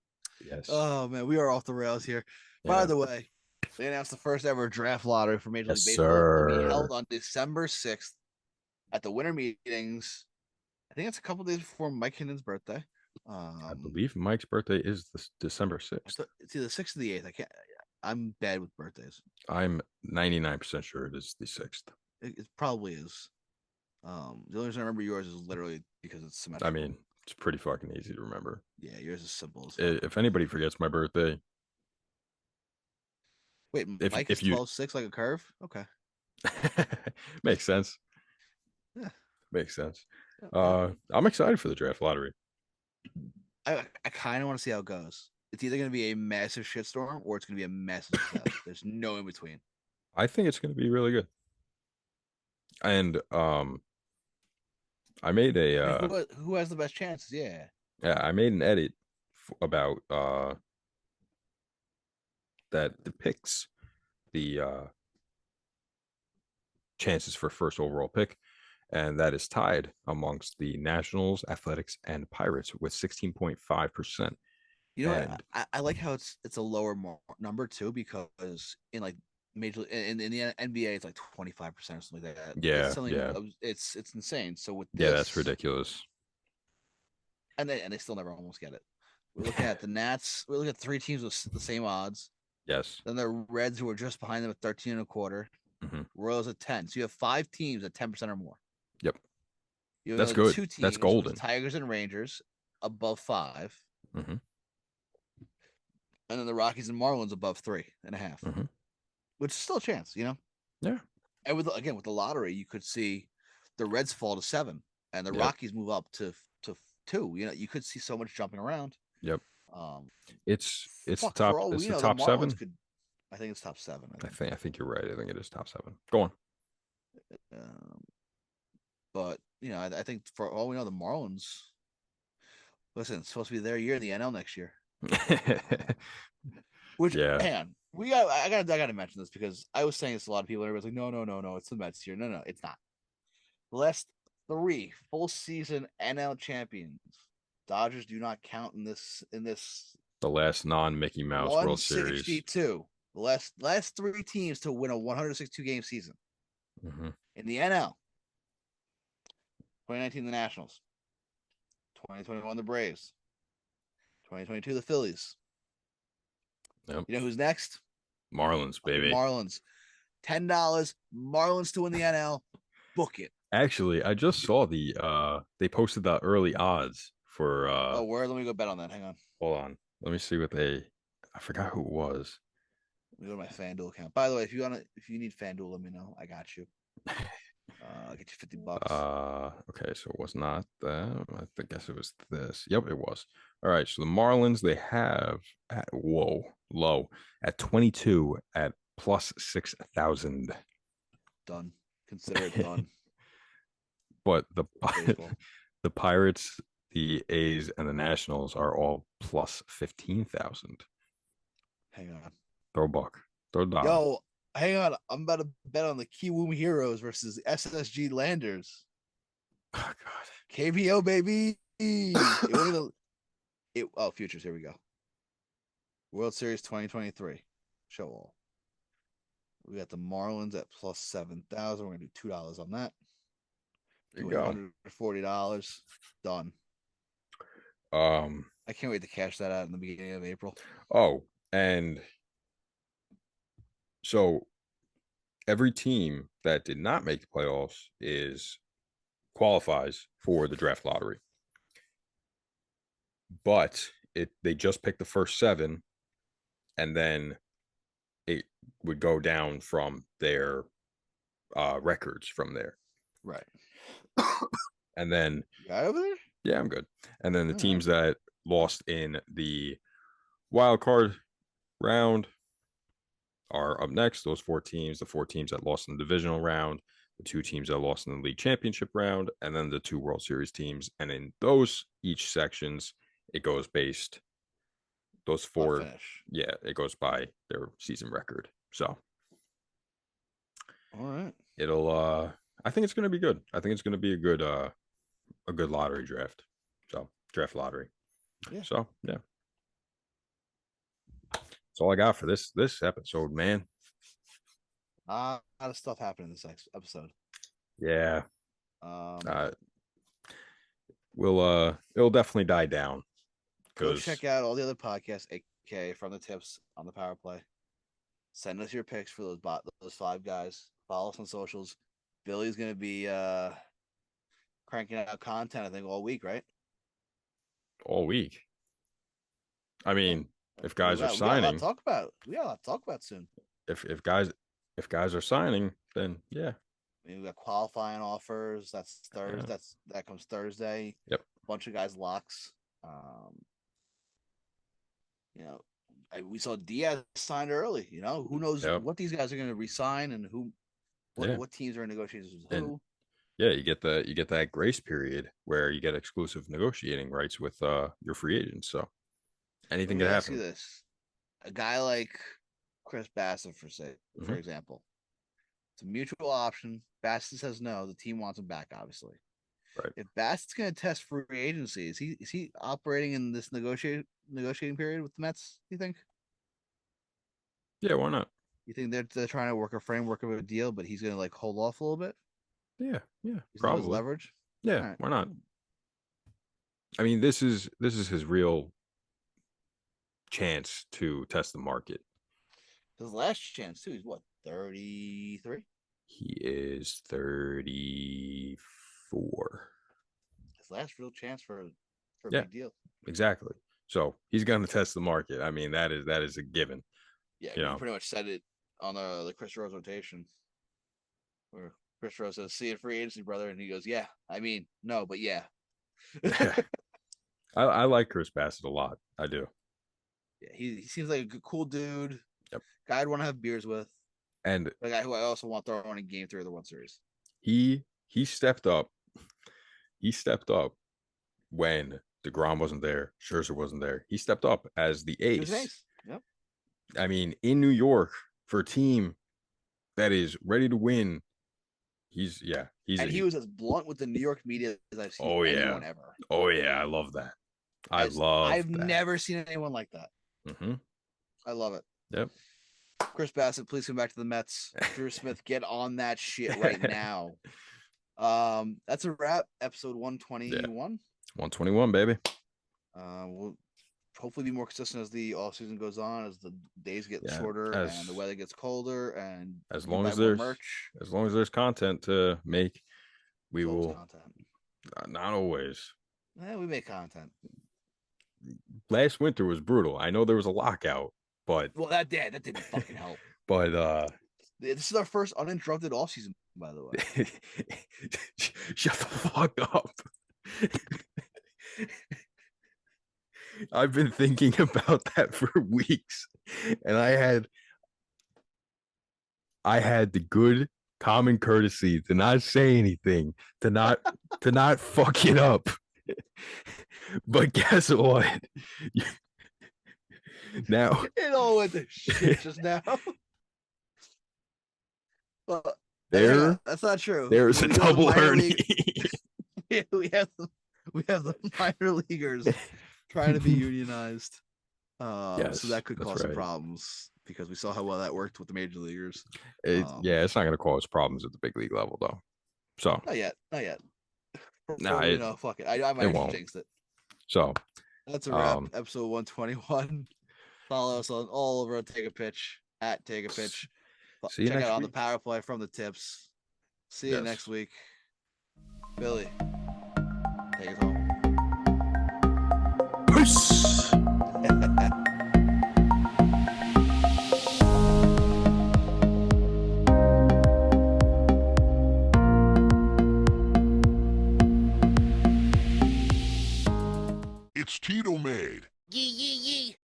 Yes. oh man, we are off the rails here. By Yeah. the way, they announced the first ever draft lottery for Major Yes, League Baseball to be sir. held on December 6th at the winter meetings. I think it's a couple days before Mike Hinnan's birthday. I Um, believe Mike's birthday is this December I 6th. thought it's either 6th or the 8th. I can't. I'm bad with birthdays. I'm 99% sure it is the 6th. It probably is. The only reason I remember yours is literally because it's I symmetrical. mean, it's pretty fucking easy to remember. Yeah, yours is simple as fuck. If anybody forgets my birthday, Wait, Mike is if you 12-6 like a curve? Okay. makes sense. Yeah. Makes sense. Yeah. Yeah. I'm excited for the draft lottery. I kind of want to see how it goes. It's either going to be a massive shitstorm or it's going to be a massive success. There's no in between. I think it's going to be really good. And I made a I mean, who has the best chances? Yeah. yeah, I made an edit about that depicts the chances for first overall pick, and that is tied amongst the Nationals, Athletics, and Pirates with 16.5%. You know what? And I like how it's a lower number too because in like major in the NBA it's like 25% or something like that. It's yeah, something yeah, it's insane. So with yeah, that's this ridiculous. and they still never almost get it. We're looking at the Nats. We're looking at three teams with the same odds. Yes. Then the Reds who are just behind them at 13 and a quarter. Hmm. Royals at 10. So you have five teams at 10% or more. Yep. You That's have good. two That's teams with the golden. Tigers and Rangers above five, Hmm. and then the Rockies and Marlins above 3.5, Hmm. which is still a chance, you know. Yeah. And with the lottery, you could see the Reds fall to 7, and the Yep. Rockies move up to 2. You know, you could see so much jumping around. Yep. Um, It's the fuck, for top. all It's we the know, the top Marlins seven. could. I think it's top 7. I think, I think you're right. I think it is top seven. Go on. um, but I think for all we know, the Marlins. Listen, it's supposed to be their year in the NL next year. Which, Yeah. hang on, I gotta mention this because I was saying this to a lot of people, and everybody's like, no, no, no, no, it's the Mets here. No, no, it's not. The last 3 full season NL champions, Dodgers do not count in this The last non Mickey Mouse World Series. 162. The last 3 teams to win a 162 game season Hmm. in the NL: 2019 the Nationals, 2021 the Braves, 2022 the Phillies. Yep. You know who's next? Marlins, Fucking baby. Marlins. $10, Marlins to win the NL. Book it. Actually, I just saw they posted the early odds for Oh, where? Let me go bet on that. Hang on. hold on. Let me see what they I forgot who it was. Let me go to my FanDuel account. By the way, if you need FanDuel, let me know. I got you. I'll get you $50. Okay, so it was not that. Guess it was this. Yep, it was. All right, so the Marlins they have at whoa, low at 22 at plus 6,000. Done. Consider it done. But the Fuck baseball. the Pirates, the A's, and the Nationals are all plus 15,000. Hang on. Throw a buck. Throw a dollar. Yo, hang on. I'm about to bet on the Kiwoom Heroes versus SSG Landers. Oh God. KBO baby. It won't even. Futures. Here we go. World Series 2023. Show all. We got the Marlins at plus 7,000. We're gonna do $2 on that. There To you win go. $140. Done. Um, I can't wait to cash that out in the beginning of April. oh, and so every team that did not make the playoffs is qualifies for the draft lottery. But they just picked the first seven, and then it would go down from their records from there. Right. And then You got over there? yeah, I'm good. And then the All right. teams that lost in the wild card round are up next. Those 4 teams, the 4 teams that lost in the divisional round, the 2 teams that lost in the league championship round, and then the 2 World Series teams. And in those each sections, it goes based those On 4. finish. Yeah, it goes by their season record. So All right. it'll I think it's gonna be good. I think it's gonna be a good lottery draft. So draft lottery. Yeah. So yeah, that's all I got for this episode, man. A lot of stuff happened in this episode. Yeah, Um, it'll definitely die down go because check out all the other podcasts, aka from the tips on the power play. Send us your picks for those 5 guys. Follow us on socials. Billy's gonna be cranking out content, I think, all week, right? all week. I Yeah. mean, if guys are We got a lot to signing, talk about. We got a lot to talk about soon. if guys are signing, then yeah. I mean, we got qualifying offers. That's Thursday. That comes Thursday. Yep. Bunch of guys locks. You know, we saw Diaz signed early. You know, who knows what these guys are going to resign and what teams are in negotiations with who. And, yeah, you get that grace period where you get exclusive negotiating rights with your free agents. So anything can happen. Ask you this: a guy like Chris Bassett, for example, it's a mutual option. Bassett says no. The team wants him back, obviously. Right. If Bassett's going to test free agency, is he operating in this negotiating period with the Mets? Do you think? Yeah, why not? You think they're trying to work a framework of a deal, but he's going to like hold off a little bit? Yeah, probably leverage. Yeah, right. Why not? I mean, this is his real chance to test the market. His last chance too. He's what, 33? He is 34. His last real chance for a big deal. Exactly. So he's going to test the market. I mean, that is a given. Yeah, you pretty much said it on the Chris Rose rotation, where Chris Rose says, "See you free agency, brother," and he goes, "Yeah, I mean, no, but yeah." I like Chris Bassett a lot. I do. Yeah, he seems like a good, cool dude. Yep. Guy I'd want to have beers with, and the guy who I also want to throw on a Game 3 of the World Series. He stepped up. He stepped up when DeGrom wasn't there, Scherzer wasn't there. He stepped up as the ace. Yep. I mean, in New York for a team that is ready to win. He was as blunt with the New York media as I've seen anyone ever. Oh yeah, I love that. I've never seen anyone like that. Mm-hmm. I love it. Yep. Chris Bassett, please come back to the Mets. Drew Smith, get on that shit right now. That's a wrap. Episode 121. 121, baby. We'll hopefully be more consistent as the off season goes on, as the days get shorter and the weather gets colder, and as long as there's content to make, we will. Not always. We make content. Last winter was brutal. I know there was a lockout, but that didn't fucking help. But this is our first uninterrupted off season, by the way. Shut the fuck up. I've been thinking about that for weeks, and I had the good common courtesy to not say anything, to not fuck it up. But guess what? Now it all went to shit just now. But that's not true. There's a double hernia. we have the minor leaguers trying to be unionized. So that could cause some problems, because we saw how well that worked with the major leaguers. It's not going to cause problems at the big league level, though. So not yet. Fuck it. I might have jinxed it. So that's a wrap. Episode 121. Follow us on all over Take a Pitch at Take a Pitch. See you Check next out on week. the power play from the tips. See you next week. Billy, take us home. Peace. It's Tito made. Yee yee yee.